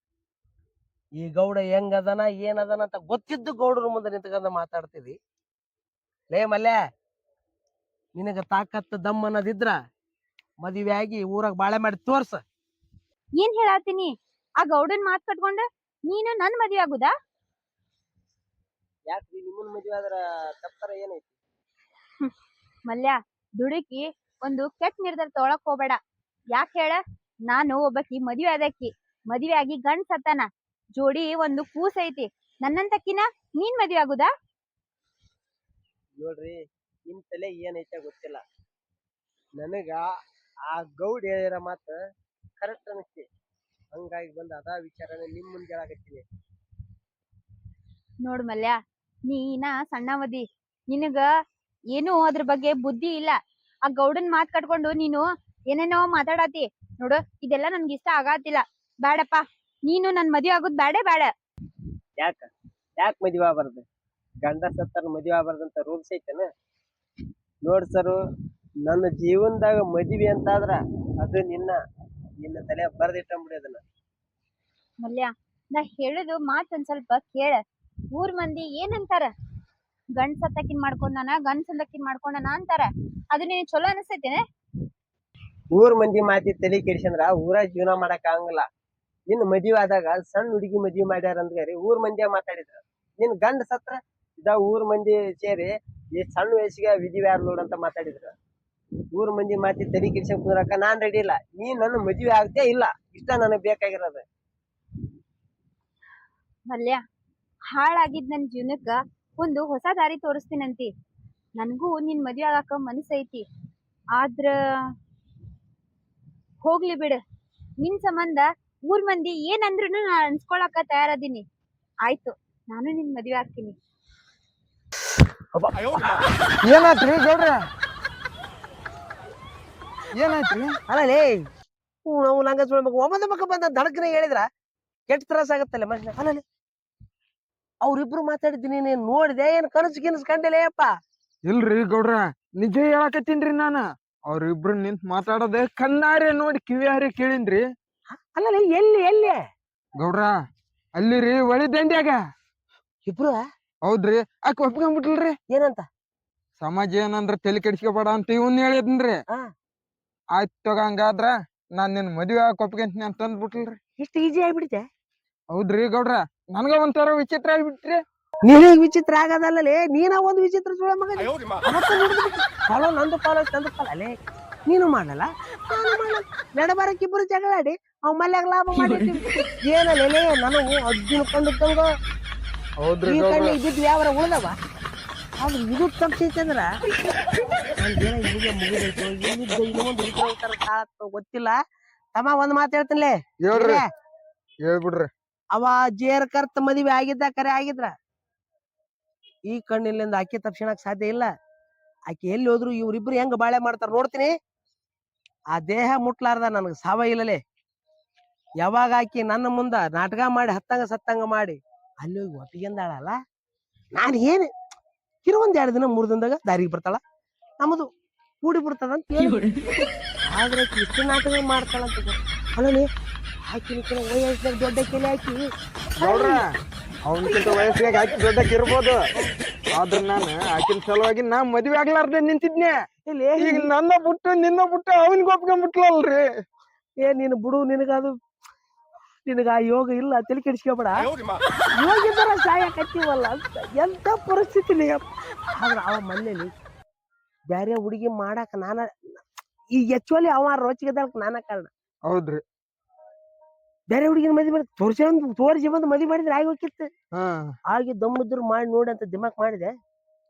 ಈ ಗೌಡ ಹೆಂಗದನ ಏನದನ ಅಂತ ಗೊತ್ತಿದ್ದು ಗೌಡರ ಮುಂದೆ ನಿಂತ್ಕೊಂಡ ಮಾತಾಡ್ತಿದಿ. ಲೇ ಮಲ್ಯ, ನಿನಗ ತಾಕತ್ತು ದಮ್ ಅನ್ನೋದಿದ್ರ ಮದುವೆ ಆಗಿ ಊರಾಗ ಬಾಳೆ ಮಾಡಿ ತೋರ್ಸ. ಏನ್ ಹೇಳಾತೀನಿ? ಆ ಗೌಡನ್ ಮಾತ್ ಕಟ್ಕೊಂಡ ನೀನು ನನ್ ಮದ್ವೆ ಆಗುದಾ? ಯಾಕ್ರಿ ನಿಮ್ಮನ್ ಮದ್ವೆ ಆದ್ರ ತಪ್ಪರ ಏನೈತಿ? ಮಲ್ಯ, ದುಡುಕಿ ಒಂದು ಕೆಟ್ಟ ನಿರ್ಧಾರ ತೊಗೊಳಕ್ ಹೋಗ್ಬೇಡ. ಯಾಕೆ ಹೇಳ? ನಾನು ಒಬ್ಬಕಿ ಮದ್ವೆ ಆದಕ್ಕಿ, ಮದ್ವೆ ಆಗಿ ಗಂಡ್ ಸತ್ತಾನ, ಜೋಡಿ ಒಂದು ಕೂಸ್ ಐತಿ. ನನ್ನಂತಕಿನ ನೀನ್ ಮದ್ವೆ ಆಗುದಾ? ನೋಡ್ರಿ, ನಿಮ್ ತಲೆ ಏನೈತೆ ಗೊತ್ತಿಲ್ಲ, ನನಗ ಆ ಗೌಡ್ ಹೇಳಿರ ಮಾತ ಕರೆಕ್ಟ್ ಅನಿಸ್ತಿ. ಹಂಗಾಗಿ ಬಂದ ಅದ ವಿಚಾರನ ನಿಮ್ ಮುಂದೆ ಹೇಳಾಕತ್ತೀನಿ. ನೋಡ್ ಮಲ್ಯ, ನೀನ ಸಣ್ಣವದಿ, ನಿನಗ ಏನು ಅದ್ರ ಬಗ್ಗೆ ಬುದ್ಧಿ ಇಲ್ಲ. ಆ ಗೌಡನ್ ಮಾತ್ ಕಟ್ಕೊಂಡು ನೀನು ಏನೇನೋ ಮಾತಾಡತಿ ನೋಡು. ಇದೆಲ್ಲ ನನ್ಗೆ ಇಷ್ಟ ಆಗತ್ತಿಲ್ಲ. ಬ್ಯಾಡಪ್ಪ, ನೀನು ನನ್ ಮದ್ವೆ ಆಗುದ್ ಬ್ಯಾಡೇ ಬ್ಯಾಡ. ಯಾಕೆ ಮದ್ವೆ ಆಗ್ಬಾರ್ದು? ಗಂಡ ಸತ್ತಾರ ಮದ್ವೆ ಆಗ್ಬಾರ್ದಂತ ರೂಲ್ಸ್ ಐತೇನ? ನೋಡ್ ಸರು, ನನ್ನ ಜೀವನದಾಗ ಮದ್ವಿ ಅಂತಾದ್ರ ಅದು ನಿನ್ನ ತಲೆ ಬರ್ದಿಟ್ಟಂಬಿಡಿ ಅದನ್ನ. ಮಲ್ಯ, ನಾ ಹೇಳುದು ಮಾತ್ ಒಂದ್ ಸ್ವಲ್ಪ ಕೇಳ. ಊರ್ ಮಂದಿ ಏನಂತಾರ? ಗಂಡ್ ಸತ್ತಕಿನ್ ಮಾಡ್ಕೊಂಡಾನ, ಗಂಡ್ ಸತ್ತಕಿನ್ ಮಾಡ್ಕೊಂಡಾನ ಅಂತಾರ. ಅದು ನಿನಗ್ ಚಲೋ ಅನಿಸ್ತೈತೇನೆ? ಊರ್ ಮಂದಿ ಮಾತಿ ತಲೆ ಕೆಡಿಸಂದ್ರ ಊರಾಗ ಜೀವನ ಮಾಡಕ್ ಆಗಂಗಿಲ್ಲ. ನಿನ್ ಮದ್ವಿ ಆದಾಗ ಸಣ್ಣ ಹುಡುಗಿ ಮದ್ವಿ ಮಾಡ್ಯಾರ ಅಂದ್ರಿ ಊರ್ ಮಂದಿಯ ಮಾತಾಡಿದ್ರ. ನಿನ್ ಗಂಡ ಸತ್ರ ಊರ್ ಮಂದಿ ಸೇರಿ ಈ ಸಣ್ಣ ವಯಸ್ಸಿಗೆ ವಿಧಿ ಯಾರು ನೋಡಂತ ಮಾತಾಡಿದ್ರ. ಊರ್ ಮಂದಿ ಮಾತಿ ತಲೆ ಕೆಡಿಸಕ್ ಕುಂದ್ರಕ ನಾನ್ ರೆಡಿ ಇಲ್ಲ. ನೀ ನನ್ನ ಮದ್ವೆ ಆಗ್ತೇ ಇಲ್ಲ, ಇಷ್ಟ ನನಗ್ ಬೇಕಾಗಿರೋದ. ಮಲ್ಯ, ಹಾಳಾಗಿದ್ ನನ್ ಜೀವನಕ್ಕ ಒಂದು ಹೊಸ ದಾರಿ ತೋರಿಸ್ತೀನಂತಿ. ನನ್ಗೂ ನಿನ್ ಮದ್ವೆ ಆಗಾಕ ಮನಸ್ಸೈತಿ. ಆದ್ರ ಹೋಗ್ಲಿ ಬಿಡು. ನಿನ್ ಸಂಬಂಧ ಊರ್ ಮಂದಿ ಏನಂದ್ರೂ ನಾ ಅನ್ಸ್ಕೊಳಕ ತಯಾರದೀನಿ. ಆಯ್ತು, ನಾನು ನಿನ್ ಮದ್ವೆ ಆಗ್ತೀನಿ. ಏನಾಯ್ತ್ರಿ ಗೌಡ್ರ? ಏನಾಯ್ತ್ರಿ? ಅಲ್ಲೇ ನಾವು ಲಂಗ ಒಮ್ಮದ ಮಕ್ಕ ಬಂದ ದಡಕನ ಹೇಳಿದ್ರ ಕೆಟ್ಟ ತ್ರಾಸ ಆಗತ್ತಲ್ಲ ಮನುಷ್ಯ. ಅಲ್ಲಲ್ಲಿ ಅವ್ರಿಬ್ರು ಮಾತಾಡಿದ್ದೀನಿ, ನೀನ್ ನೋಡಿದೆ ಏನ್ ಕನಸು ಗಿನಸ್ ಕಂಡಿಲ್ಲ ಅಪ್ಪ? ಇಲ್ರಿ ಗೌಡ್ರ, ನಿಜ ಹೇಳಕತ್ತೀನ್ರಿ ನಾನ. ಅವ್ರಿಬ್ರು ನಿಂತ್ ಮಾತಾಡೋದೆ ಕಣ್ಣಾರೆ ನೋಡಿ ಕಿವಿಯಾರೆ ಕೇಳಿನ್ರಿ. ಅಲ್ಲಲ್ಲಿ ಎಲ್ಲಿ ಎಲ್ಲಿ ಗೌಡ್ರ? ಅಲ್ಲಿ ರೀ, ಒಳಿ ದಂಡ್ಯಾಗ. ಇಬ್ರು? ಹೌದ್ರಿ. ಆಕ ಒಪ್ಕೊಂಡ್ಬಿಟ್ಲ್ರಿ. ಏನಂತ? ಸಮಾಜ ಏನಂದ್ರ ತಲೆ ಕೆಡಿಸ್ಕೊಬೇಡ ಅಂತ ಇವನ್ ಹೇಳಿದ್ನ್ರಿ. ಆಯ್ತು ತಗ, ಹಂಗಾದ್ರ ನಾನ್ ನಿನ್ ಮದ್ವೆ ಆಗ ಒಪ್ಕೊಂತೀನಿ ಅಂತ ಅಂದ್ಬಿಟ್ಲ್ರಿ. ಇಷ್ಟು ಈಜಿ ಆಗ್ಬಿಡಿತೆ? ಹೌದ್ರಿ ಗೌಡ್ರ, ನನ್ಗ ಒಂಥರ ವಿಚಿತ್ರ ಆಗ್ಬಿಟ್ರಿ. ನಿನಗ್ ವಿಚಿತ್ರ ಆಗದಲ್ಲೇ, ನೀನ ಒಂದು ವಿಚಿತ್ರ ಸುಳ ಮಗ. ಫಾಲೋ ನಂದು ಫಾಲೋ ನಂದು ಫಾಲೋ ಅಲ್ಲೇ. ನೀನು ಮಾಡಲ್ಲ, ನಾನು ಮಾಡಲ್ಲ. ನಡಬಾರಕ್ ಇಬ್ರು ಜಗಳಾಡಿ ಅವ್ ಮಲ್ಯಾಗ ಲಾಭ ಮಾಡಿರ್ತೀವಿ. ಏನಲ್ಲೇ ನನಗೂ ಅರ್ಜುನ್ ಕಂಡಂಗ ಹೌದ್ರಿ ಈ ಗೌಡ್ರ. ಕಣ್ಣೆ ಇದ್ದಿದ್ದು ಯಾವರ ಉಳ್ದವ. ಆದ್ರೆ ಇದು ತಪ್ಸೈತಂದ್ರ ನಂದೇನ ಈಗ ಮುಗಿದೈತು. ಇನ್ನೊಂದು ಗೊತ್ತಿಲ್ಲ. ತಮ್ಮ ಒಂದ್ ಮಾತು ಹೇಳ್ತೀನಿಲೇ. ಹೇಳ್ರಿ, ಹೇಳ್ಬಿಡ್ರಿ. ಅವ ಜೇರ್ ಕರ್ತ ಮದುವೆ ಆಗಿದ್ದ ಕರೆ ಆಗಿದ್ರ ಈ ಕಣ್ಣಿಲ್ಲಿಂದ ಆಕೆ ತಪ್ಸಣಕ್ ಸಾಧ್ಯ ಇಲ್ಲ. ಆಕೆ ಎಲ್ಲಿ ಹೋದ್ರು ಇವ್ರಿಬ್ರು ಹೆಂಗ್ ಬಾಳೆ ಮಾಡ್ತಾರ ನೋಡ್ತೀನಿ. ಆ ದೇಹ ಮುಟ್ಲಾರ್ದ ನನಗ್ ಸಾವ ಇಲ್ಲಲೇ. ಯಾವಾಗ ಆಕಿ ನನ್ನ ಮುಂದ ನಾಟಕ ಮಾಡಿ ಹತ್ತಂಗ ಸತ್ತಂಗ ಮಾಡಿ ಅಲ್ಲಿ ಹೋಗಿ ಒಪ್ಪಿಗೆಂದಾಳಲ್ಲ, ನಾನು ಏನು ಒಂದ್ 2 ದಿನ 3 ದಿನದಾಗ ದಾರಿಗೆ ಬರ್ತಾಳ, ನಮ್ಮದು ಕೂಡಿ ಬಿಡ್ತದ ಅಂತ ಹೇಳಿ. ಆದ್ರೆ ಇಷ್ಟು ನಾಟಕ ಮಾಡ್ತಾಳಂತ ಅಲ್ಲೇ. ಆಕಿನ ವಯಸ್ಸಿನಾಗ ದೊಡ್ಡ ಕೆಲೆ ಹಾಕಿ ಗೌಡ್ರ, ಅವನಕ್ಕಿಂತ ವಯಸ್ಸಿನಾಗ ಆಕಿ ದೊಡ್ಡಕ್ಕೆ ಇರ್ಬೋದು. ಆದ್ರ ನಾನು ಆಕಿನ ಸಲುವಾಗಿ ನಾ ಮದ್ವೆ ಆಗ್ಲಾರ್ದೆ ನಿಂತಿದ್ನೆ. ಈಗ ನನ್ನ ಬಿಟ್ಟು ನಿನ್ನ ಬಿಟ್ಟು ಅವನ್ಗೆ ಒಪ್ಕೊಂಡ್ಬಿಟ್ಲಲ್ರಿ. ನೀನು ಬಿಡು, ನಿನಗ ಆ ಯೋಗ ಇಲ್ಲ, ತಲೆ ಕೆಡಿಸ್ಕೊಬೇಡ. ಯೋಗ ಇದ್ದಾರ ಸಾಯ ಕತ್ತೀವಲ್ಲ ಅಂತ ಎಂತ ಪರಿಸ್ಥಿತಿ. ಆದ್ರ ಅವ ಮನೇಲಿ ಬ್ಯಾರೆ ಹುಡುಗಿ ಮಾಡಾಕ ಈಗ ಆಕ್ಚುಲಿ ಅವ ರೋಚಿಗೆದಕ್ ನಾನ ಕಾರಣ. ಹೌದ್ರಿ. ಬೇರೆ ಹುಡುಗಿನ ಮದ್ವೆ ಮಾಡಿ ತೋರಿಸಿ ಬಂದು ಮದ್ವೆ ಮಾಡಿದ್ರೆ ಆಗಿ ಹೋಗಿತ್ತು. ಆಗಿ ದಮ್ಮಿದ್ರು ಮಾಡಿ ನೋಡಿ ಅಂತ ದಿಮಾಕ್ ಮಾಡಿದೆ.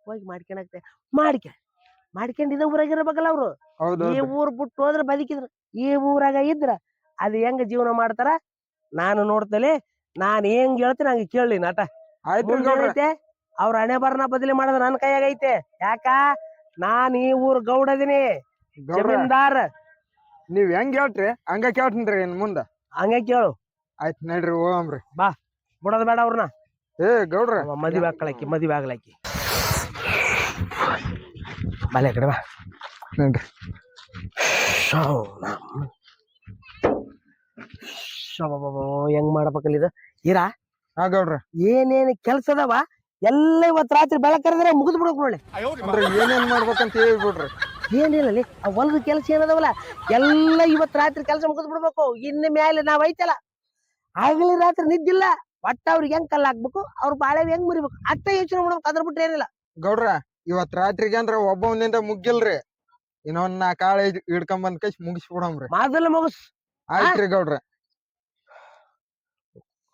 ಹೋಗಿ ಮಾಡ್ಕೊಂಡಿದ್ದ ಊರಾಗ ಇರ್ಬೇಕಲ್ಲ ಅವ್ರು. ಈ ಊರ್ ಬಿಟ್ಟು ಹೋದ್ರ ಬದುಕಿದ್ರು, ಈ ಊರಾಗ ಇದ್ರ ಅದ್ ಹೆಂಗ ಜೀವನ ಮಾಡ್ತಾರ ನಾನು ನೋಡ್ತಲೆ. ನಾನ್ ಹೆಂಗ್ ಹೇಳ್ತೀನಿ ಹಂಗ ಕೇಳಿ ನಾಟ. ಐತೆ ಅವ್ರ ಹಣೆ ಬರನ ಬದಲಿ ಮಾಡೋದು ನನ್ನ ಕೈಯಾಗ ಐತೆ. ಯಾಕ? ನಾನ್ ಈ ಊರ್ ಗೌಡದಿನಿ, ಜಮೀನ್ದಾರ್. ನೀವ್ ಹೆಂಗ್ ಹೇಳ್ರಿ ಹಂಗ ಕೇಳ್ತೀನ್ರಿ ಇನ್ ಮುಂದ. ಹಂಗ ಕೇಳು. ಆಯ್ತ್ ನಡ್ರಿ, ಹೋಗಮ್ರಿ. ಬಾ, ಬಿಡೋದ್ ಬೇಡ ಅವ್ರನ್ನ. ಗೌಡ್ರ, ಮದ್ವೆ ಆಗ್ಲಾಕಿ ಬಲೆ ಕಡೆ ಬಾ. ನಡ್ರಿ. ಹೆಂಗ್ ಮಾಡ್ಬೇಕಲ್ಲ ಇದು ಇರಾ? ಗೌಡ್ರ, ಏನೇನ್ ಕೆಲ್ಸ ಅದಾವ ಎಲ್ಲ ಇವತ್ ರಾತ್ರಿ ಬೆಳಕರಿದ್ರೆ ಮುಗಿದ್ ಬಿಡಕ್ ನೋಡಿ. ಅಂದ್ರೆ ಏನೇನ್ ಮಾಡ್ಬೇಕಂತ ಹೇಳ್ಬಿಡ್ರಿ. ಏನಿಲ್ಲ, ಆ ಹೊಲದ ಕೆಲಸ ಏನದವಲ್ಲ ಎಲ್ಲ ಇವತ್ ರಾತ್ರಿ ಕೆಲಸ ಮುಗಿದ್ ಬಿಡ್ಬೇಕು. ಇನ್ನ ಮ್ಯಾಲೆ ನಾವ್ ಐತಲ್ಲ, ಆಗಲಿ ರಾತ್ರಿ ನಿದ್ದಿಲ್ಲ. ಒಟ್ಟ ಅವ್ರಿಗೆ ಹೆಂಗ್ ಕಲ್ಲ ಹಾಕ್ಬೇಕು, ಅವ್ರ ಬಾಳೆ ಹೆಂಗ್ ಮುರಿಬೇಕು ಅಷ್ಟ ಯೋಚನೆ ಮಾಡ್ಬೇಕು. ಅದ್ರ ಬಿಟ್ರೆ ಏನಿಲ್ಲ. ಗೌಡ್ರ, ಇವತ್ ರಾತ್ರಿಗೆ ಅಂದ್ರ ಒಬ್ಬವನಿಂದ ಮುಗ್ಗಿಲ್ರಿ. ಇನ್ನೊಂದ್ 4 ಆಳ ಹಿಡ್ಕೊಂಡ್ ಕೈಸ್ ಮುಗಿಸ್ಬಿಡಮ್ರಿ. ಮೊದಲ ಮುಗಿಸ್. ಆಯ್ತ್ರಿ ಗೌಡ್ರ,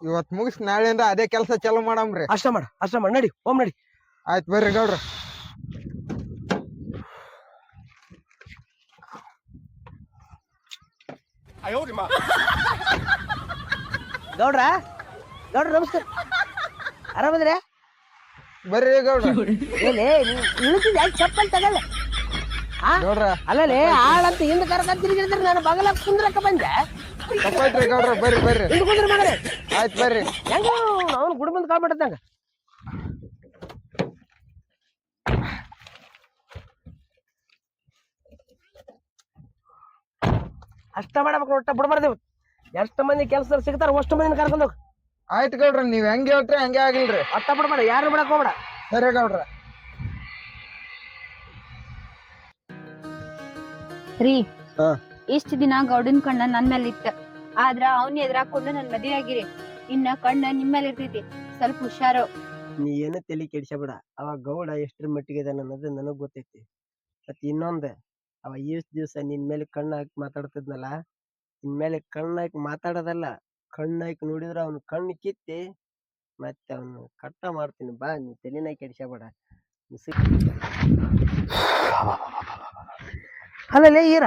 ಇವತ್ ಮುಗಿಸ್ ನಾಳೆಯಿಂದ ಅದೇ ಕೆಲಸ ಚಾಲು ಮಾಡಮ್ರಿ. ಅಷ್ಟ ಮಾಡ ನಡಿ, ನಡಿ. ಆಯ್ತ್ ಬರ್ರಿ ಗೌಡ್ರ. ಗೌಡ್ರ ಗೌಡ್ರ ನಮಸ್ಕಾರ, ಆರಾಮದ್ರಿ? ಬರ್ರಿ ಗೌಡ್ರ. ಏನೇ ಇಳಿತಿದ್ ಯಾಕೆ ಚಪ್ಪಲ್ ತಗಲ್ಲ? ಗೌಡ್ರ ಅಲ್ಲೇ ಆಳಂತ ಹಿಂದ್ ಕರ್ಕೊಂಡ್ ತಿರುಗಿದ್ರೆ ನಾನು ಬಗಲ ಕುಂದ್ರಕ್ಕ ಬಂದೆ. ತಪ್ಪಾಯ್ತ್ರಿ ಗೌಡ್ರ, ಬರ್ರಿ ಬರ್ರಿ. ಹಿಂದ್ ಕುಂದ್ರ ಮಗನೇ. ಆಯ್ತು ಬರ್ರಿ. ಹೆಂಗ ಅವ್ನು ಗುಡಿ ಬಂದ್ ಕಾಲ್ಬಿಟ್ಟಂಗ. ಅಷ್ಟ ಮಾಡ್ಬೇಕು, ಒಟ್ಟ ಬಿಡ್ಬಾರ್ದೇವು. ಎಷ್ಟು ಮಂದಿ ಕೆಲ್ಸದವ್ರು ಸಿಗ್ತಾರ ಅಷ್ಟು ಮಂದಿನ ಕರ್ಕೊಂಡ್ ಹೋಗ್. ಆಯ್ತು ಗೌಡ್ರ, ನೀವ್ ಹೆಂಗೆ ಹೇಳ್ರಿ ಹಂಗೆ ಆಗಿಲ್ರಿ. ಅಷ್ಟ ಬಿಡ್ಬೇಡ, ಯಾರು ಬಿಡಕ್ ಹೋಗ್ಬೇಡ. ಸರಿ ಗೌಡ್ರ. ರೀ ಹಾ. ಇಷ್ಟ ದಿನ ಗೌಡನ್ ಕಣ್ಣ ನನ್ ಮೇಲೆ ಇತ್ತ, ಆದ್ರ ಅವ್ನ ಎದುರಾಕೊಂಡು ನನ್ ಮದ್ವೆ ಆಗಿರಿ. ಇನ್ನ ಕಣ್ಣ ನಿಮ್ ಮೇಲೆ ಇರ್ತೈತಿ, ಸ್ವಲ್ಪ ಹುಷಾರು. ನೀ ಏನು ತಲೆ ಕೆಡಿಸಬೇಡ. ಅವ ಗೌಡ ಎಷ್ಟ್ರ ಮಟ್ಟಿಗೆ ಇದಾನ ಅನ್ನೋದು ನನಗ್ ಗೊತ್ತೈತಿ. ಮತ್ ಇನ್ನೊಂದ್, ಅವ ಇಷ್ಟ್ ದಿವ್ಸ ನಿನ್ ಮೇಲೆ ಕಣ್ಣು ಹಾಕಿ ಮಾತಾಡ್ತಿದ್ನಲ್ಲ, ನಿನ್ ಮೇಲೆ ಕಣ್ಣು ಹಾಕಿ ಮಾತಾಡೋದಲ್ಲ, ಕಣ್ಣು ಹಾಕಿ ನೋಡಿದ್ರ ಅವ್ನ ಕಣ್ಣು ಕಿತ್ತಿ ಮತ್ತೆ ಅವ್ನು ಕಟ್ಟ ಮಾಡ್ತೀನಿ. ಬಾ, ನೀ ತಲೆನ ಕೆಡಿಸಬೇಡ. ಅಲ್ಲೇ ಈರ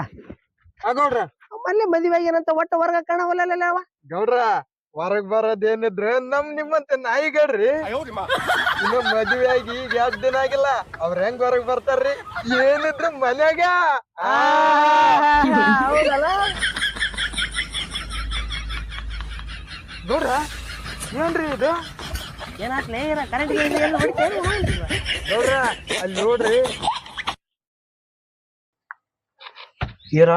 ಗೌಡ್ರ ಮೊನ್ನೆ ಮದುವೆ ಆಗ್ಯಾನಂತ ಒಟ್ಟ ಹೊರಗ ಕಾಣವಲ್ಲ ಅವ. ಗೌಡ್ರ ಹೊರಗ್ ಬರೋದೇನಿದ್ರ ನಿಮ್ಮಂತ ನಾಯಿಗಳ್ರಿ. ಇನ್ನು ಮದ್ವೆ ಆಗಿ ಈಗ 2 ದಿನ ಆಗಿಲ್ಲ, ಅವ್ರ ಹೆಂಗ್ ಹೊರಗ್ ಬರ್ತಾರ್ರಿ? ಏನಿದ್ರು ಮನ್ಯಾಗ. ಹೌದಲ್ಲ ಗೌಡ್ರ ಏನ್ರಿ ಇದು? ಏನಾಗ್ಲೇ ಇರ ಕರೆಂಟ್ ಹೊಡಿತೇನೆ. ಗೌಡ್ರ ಅಲ್ಲಿ ನೋಡ್ರಿ. ಈರ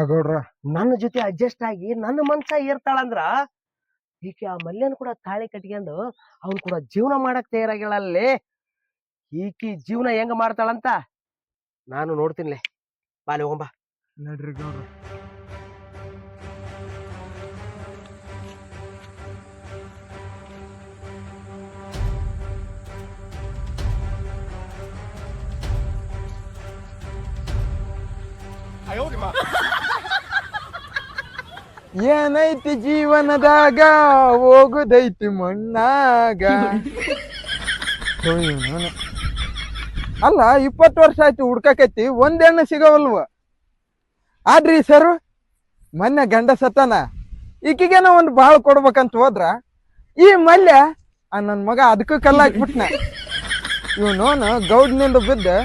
ಗೌಡ್ರ ನನ್ನ ಜೊತೆ ಅಡ್ಜಸ್ಟ್ ಆಗಿ ನನ್ನ ಮನ್ಸ ಏರ್ತಾಳಂದ್ರ ಈಕೆ ಆ ಮಲ್ಯನ್ ಕೂಡ ತಾಳಿ ಕಟ್ಕೊಂಡು ಅವ್ನ್ ಕೂಡ ಜೀವನ ಮಾಡಕ್ ತಯಾರಾಗಿಳಲ್ಲಿ. ಈಕಿ ಜೀವನ ಹೆಂಗ ಮಾಡ್ತಾಳಂತ ನಾನು ನೋಡ್ತೀನಿಲೆ. ಬಾಲಿ ಹೋಗಂಬ. ನಡ್ರಿ ಗೌಡ್ರ. ಏನೈತಿ ಜೀವನದಾಗ ಹೋಗುದೈತಿ ಮಣ್ಣಾಗ. ಅಲ್ಲ 20 ವರ್ಷ ಆಯ್ತು ಹುಡ್ಕಕೈತಿ, ಒಂದ್ ಹೆಣ್ಣು ಸಿಗವಲ್ವ. ಆದ್ರಿ ಸರ್ ಮೊನ್ನೆ ಗಂಡ ಸತ್ತಾನ, ಈಕಿಗೇನೋ ಒಂದು ಬಾಳ್ ಕೊಡ್ಬೇಕಂತ ಹೋದ್ರ ಈ ಮಲ್ಯ ನನ್ ಮಗ ಅದಕ್ಕೂ ಕಲ್ಲ ಹಾಕ್ಬಿಟ್ನ. ಇವನು ಗೌಡ್ನಿಂದ ಬಿದ್ದ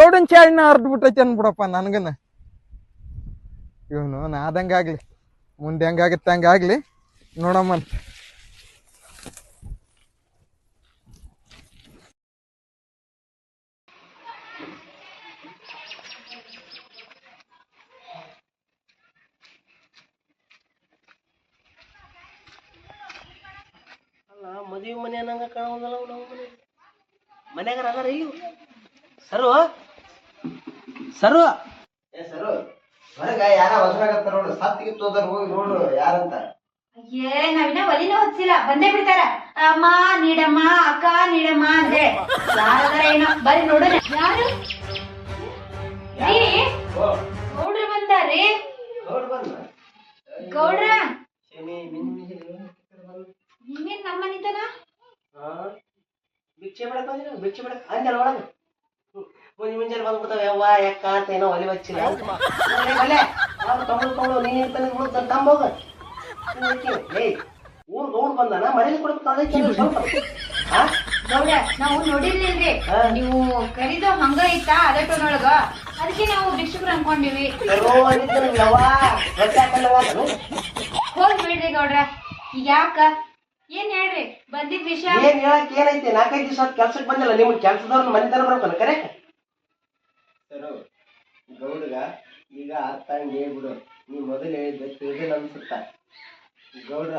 ಗೌಡನ್ ಚಾಳಿನ ಹರ್ದ್ ಬಿಟ್ಟೈತಿ ಅನ್ಬಿಡಪ್ಪ ನನ್ಗನ. ಇವನು ಆದಂಗಾಗ್ಲಿ, ಮುಂದೆ ಹೆಂಗಾಗತ್ತ ಹಂಗಾಗ್ಲಿ ನೋಡಮ್ಮನ್. ಮದುವೆ ಮನೆ ಅನ್ನಂಗ ಕಾಣೋದಲ್ಲ ನಾವು. ಮನ್ಯಾಗ ಅದಾರ ಇಲ್ಲಿ ಸರು ಸರು ಸರು ಹೊರಗ ಯಾರ ಹೊಸರಾಗತ್ತಾರ ನೋಡು. ಸತ್ತಿಗಿತ್ತು ಹೋದ್ರ ಹೋಗಿ ನೋಡು ಯಾರಂತ. ನಾವಿನ್ನ ಒಲಿನ ಹೊಚ್ಚಿಲ್ಲ, ಬಂದೇ ಬಿಡ್ತಾರ. ಅಮ್ಮ ನೀಡಮ್ಮ, ಅಕ್ಕ ನೀಡಮ್ಮ ಅಂದ್ರೆ ಯಾರದಾರ ಏನೋ, ಬರ್ರಿ ನೋಡೋಣ. ಯಾರು ಗೌಡ್ರ ಬಂದಾರಿ? ಗೌಡ್ರ ನೀವೇನ್ ನಮ್ಮ ಮನಿತನ ಭಿಕ್ಷೆ ಬಿಡಕ್ ಬಂದಿರ? ಭಿಕ್ಷೆ ಬಿಡಕ್ ಅಂಜಲ್ ಒಳಗ ಮುಂಜಾನೆ ಬಂದ್ಬಿಡ್ತಾವ. ಯವ್ವ ಯಾಕ ಅಂತ ಏನೋ ಒಲಿ ಹಚ್ಚಿಲ್ಲ. ತಗೊಂಡು ನೀನ್ ಇರ್ತಾನೆ ತಂಬೋಗ. ಊರ್ ಗೌಡ್ ಬಂದಾನ, ಮನೇಲಿ ಕೊಡ್ಬೇಕು. ಸ್ವಲ್ಪ ಗೌಡ ನಾವು ನೋಡಿರ್ಲಿಲ್ರಿ, ನೀವು ಕರಿದ ಹಂಗ ಇತ್ತ ಅದಟೊಳಗ, ಅದಕ್ಕೆ ನಾವು ಭಿಕ್ಷುಕ್ರು ಅನ್ಕೊಂಡಿವಿ. ಹೋಗ್ ಬಿಡ್ರಿ ಗೌಡ್ರ. ಈಗ ಯಾಕ ಏನ್ ಹೇಳ್ರಿ ಬಂದಿದ್ ವಿಷಯ? ಏನ್ ಹೇಳಕ್ ಏನೈತಿ? 4-5 ದಿವಸ ಕೆಲ್ಸಕ್ ಬಂದಿಲ್ಲ. ನಿಮ್ಗೆ ಕೆಲ್ಸದವ್ರ ಮನೆ ತನ ಬರ್ಬೇಕಲ್ಲ ಕರೆ. ಗೌಡ್ಗ ಈಗ ಅರ್ಥ ಹೇಳ್ಬಿಡು. ನೀ ಮೊದಲು ಹೇಳಿದ್ದೆ ತಿಳಿದಿಲ್ಲ ಅನ್ಸುತ್ತ. ಗೌಡ್ರ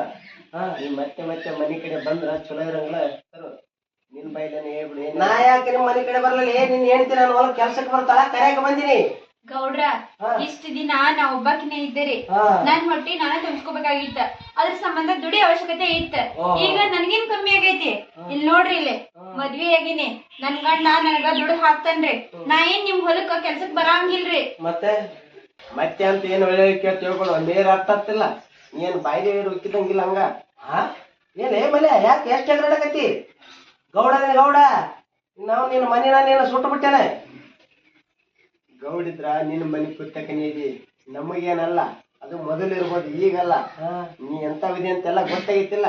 ನೀ ಮತ್ತೆ ಮತ್ತೆ ಮನಿ ಕಡೆ ಬಂದ್ರ ಚಲೋ ಇರಂಗಿಲ್ಲ. ನಿನ್ ಬೈಲೇನೆ ಹೇಳ್ಬಿಡು. ನಾ ಯಾಕೆ ನಿಮ್ ಮನಿ ಕಡೆ ಬರ್ಲಿಲ್ಲ? ನೀನ್ ಹೇಳ್ತೀನಿ ನಾನು ಹೊಲ ಕೆಲ್ಸಕ್ಕೆ ಬರ್ತಾಳ, ಕರೆಯಕ ಬಂದಿನಿ. ಗೌಡ್ರ ಇಷ್ಟ ದಿನ ನಾ ಒಬ್ಬಾಕಿನೇ ಇದ್ದೀರಿ, ನನ್ ಹೊಟ್ಟಿ ನಾನೇ ತುಂಬಿಸ್ಕೋಬೇಕಾಗಿತ್ತ. ಅದ್ರ ಸಂಬಂಧ ದುಡಿ ಅವಶ್ಯಕತೆ ಇತ್ತ. ಈಗ ನನ್ಗೇನ್ ಕಮ್ಮಿ ಆಗೈತಿ? ಇಲ್ಲಿ ನೋಡ್ರಿ, ಇಲ್ಲಿ ಮದ್ವಿ ಆಗಿನಿ, ನನ್ ಗಂಡ ನನಗ ದುಡ್ಡು ಹಾಕ್ತಾನ್ರಿ. ನಾ ಏನ್ ನಿಮ್ ಹೊಲಕ್ಕ ಕೆಲ್ಸಕ್ ಬರಂಗಿಲ್ರಿ. ಮತ್ತೆ ಮತ್ತೆ ಅಂತ ಏನ್ ಒಳ್ಳೆ ತಿಳ್ಕೊಳ್ಳೋ ನೇರ ಅರ್ಥ ಆಗ್ತಿಲ್ಲ. ಏನ್ ಬಾಯಿಗೆ ಉಕ್ಕಿದಂಗಿಲ್ಲ ಹಂಗ. ಏನೇ ಮಲೆ ಯಾಕೆ ಎಷ್ಟ್ ಎಗರಾಡಕತ್ತಿ? ಗೌಡನೇ ಗೌಡ, ನಾವು ನಿನ್ನ ಮನಿನ ನೀನು ಸುಟ್ಟು ಬಿಟ್ಟೇನೆ. ಗೌಡಿದ್ರ ನಿನ್ನ ಮನಿ ಪುಸ್ತಕನೇ ಇದೆ, ನಮಗೇನಲ್ಲ. ಅದು ಮೊದಲು ಇರ್ಬೋದು, ಈಗಲ್ಲ. ನೀ ಎಂತ ವಿಧಿ ಅಂತೆಲ್ಲ ಗೊತ್ತಾಗೈತಿಲ್ಲ.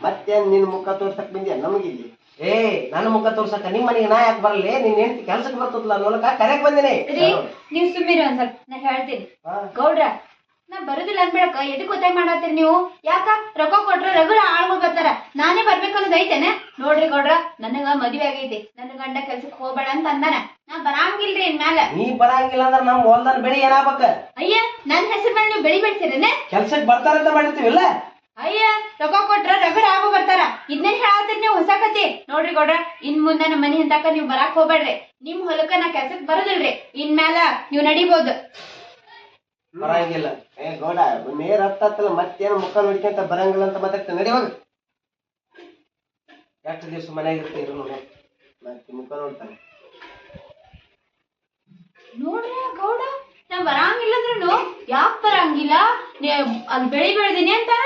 ಮತ್ತೇನ್ ನಿನ್ ಮುಖ ತೋರ್ಸಕ್ ಬಂದ್ಯಾ ನಮಗಿಲ್ಲಿ? ಏ ನನ್ನ ಮುಖ ತೋರ್ಸಕ್ಕ ನಿಮ್ ಮನೆಗೆ ನಾ ಯಾಕೆ ಬರಲಿ? ನೀನ್ ಹೆಂಡತಿ ಕೆಲ್ಸಕ್ಕೆ ಬರ್ತದಲ್ಲ ನೋಡಕ ಕರೆಯಕ್ ಬಂದಿನಿ. ರೀ ನೀವ್ ಸುಮ್ಮಿರಿ ಒಂದ್ ಸ್ವಲ್ಪ, ನಾ ಹೇಳ್ತೀನಿ. ಗೌಡ್ರ ನಾ ಬರುದಿಲ್ಲ ಅನ್ಬೇಡಕ್ಕ, ಎದಕ್ ಗೊತ್ತಾಗ ಮಾಡತ್ತೀರಿ ನೀವು? ಯಾಕ ರೊಕ್ಕ ಕೊಟ್ರ ರಗಡ ಆಳ್ಗಳು ಬರ್ತಾರ, ನಾನೇ ಬರ್ಬೇಕನ್ನೋದ್ ಐತೇನೆ? ನೋಡ್ರಿ ಗೌಡ್ರ, ನನಗ ಮದ್ವೆ ಆಗೈತಿ, ನನ್ನ ಗಂಡ ಕೆಲ್ಸಕ್ ಹೋಗ್ಬೇಡ ಅಂತ ಅಂದಾನ. ನಾ ಬರಂಗಿಲ್ರಿ ಇನ್ ಮ್ಯಾಲ. ನೀ ಬರಂಗಿಲ್ಲ ಅಂದ್ರ ನಮ್ ಹೊಲ್ದನ್ ಬೆಳಿ ಏನಾಗ್ಬೇಕ? ಅಯ್ಯ ನನ್ ಹೆಸರು ಮೇಲೆ ನೀವು ಬೆಳಿ ಬೆಳ್ಸಿರೇನೆ? ಕೆಲ್ಸಕ್ ಬರ್ತಾರಂತ ಮಾಡಿರ್ತೀವಿಲ್ಲ? ಅಯ್ಯ ರೊಕ್ಕ ಕೊಟ್ರ ರಗಡ ಆಗೋ ಬರ್ತಾರ, ಇದನ್ನೇನ್ ಹೇಳತ್ತೀರಿ ನೀವು ಹೊಸ ಕತಿ? ನೋಡ್ರಿ ಗೌಡ್ರ, ಇನ್ ಮುಂದ ನಮ್ಮ ಮನಿ ಹಿಂದಾಕ ನೀವ್ ಬರಾಕ್ ಹೋಗ್ಬೇಡ್ರಿ. ನಿಮ್ ಹೊಲಕ್ಕ ನಾ ಕೆಲ್ಸಕ್ ಬರೋದಿಲ್ರಿ. ಇನ್ ಮ್ಯಾಲ ನೀವ್ ನಡಿಬೋದು. ಬರಂಗಿಲ್ಲ? ಏ ಗೌಡ, ನೇರ್ ಹತ್ತಲ್ಲ, ಮತ್ತೇನು ಮುಖ ನೋಡ್ಕೊಂತ ಬರಂಗಿಲ್ಲ ಅಂತ ಮಾತಾಡ್ತ. ನಡಿ ಹೋಗ. ಎಷ್ಟು ದಿವ್ಸ ಮನ್ಯಾಗ ಇರ್ತೀರಿ ನೋಡಿ, ಮತ್ತೆ ಮುಖ ನೋಡ್ತಾನೆ. ನೋಡ್ರಿ ಗೌಡ, ನಾ ಬರಂಗಿಲ್ಲ ಅಂದ್ರೂ ಯಾಕ್ ಬರಂಗಿಲ್ಲ? ಅಲ್ಲಿ ಬೆಳಿ ಬೆಳೆದಿನಿ ಅಂತಾರ.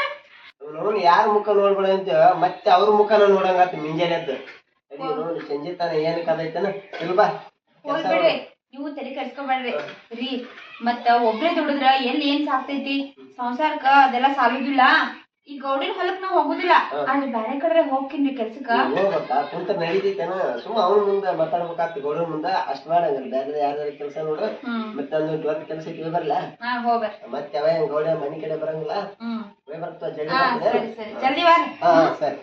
ನೋಡಿ ಯಾರ ಮುಖ ನೋಡ್ಬೇಡ ಅಂತ ಮತ್ತೆ ಅವ್ರ ಮುಖನ ನೋಡಂಗಾತ ಮುಂಜಾನೆ ಅಂತ. ನೋಡಿ ಸಂಜೆ ತಾನ ಏನ್ ಕದೈತನ ಇಲ್ಬಾ. ಹೋಗ್ಬಿಡ್ರಿ, ನೀವು ತಲೆ ಕೆಡ್ಸ್ಕೊಬೇಡ್ರಿ. ರೀ ಮತ್ತ ಒಬ್ರೇ ದುಡಿದ್ರ ಎಲ್ಲಿ ಏನ್ ಸಾಕ್ತೈತಿ? ಸಂಸಾರಕ್ಕ ಅದೆಲ್ಲ ಸಾಲುದಿಲ್ಲ. ಈ ಗೌಡಿನ ಹೊಲಕ್ ನಾ ಹೋಗುದಿಲ್ಲ, ಅಲ್ಲಿ ಬ್ಯಾರೆ ಕಡೆ ಹೋಗ್ತೀನಿ ಕೆಲ್ಸಕ್ಕ. ಹೋಗ್ಬೇಕಾ? ಕುಂತ ನಡೀತೈತೇನ? ಸುಮ್ಮ ಅವ್ನ ಮುಂದ ಮಾತಾಡ್ಬೇಕಾಗ್ತಿ, ಗೌಡನ ಮುಂದ. ಅಷ್ಟ್ ಮಾಡಂಗಿಲ್ಲ, ಬೇರೆ ಯಾರ್ಯಾರ ಕೆಲಸ ನೋಡ್ರ. ಮತ್ತೆ ಒಂದು ವರ್ಕ್ ಕೆಲಸ ಇಟ್ಟಿಗೆ ಬರ್ಲ. ಹೋಗ್ಬರ್. ಮತ್ತೆ ಅವ ಗೌಡ ಮನಿ ಕಡೆ ಬರಂಗಿಲ್ಲ. ಹ್ಮ್ ಬರ್ತವ ಜಲ್ದಿ. ಸರಿ ಸರಿ, ಜಲ್ದಿ ಬಾರ. ಸರಿ.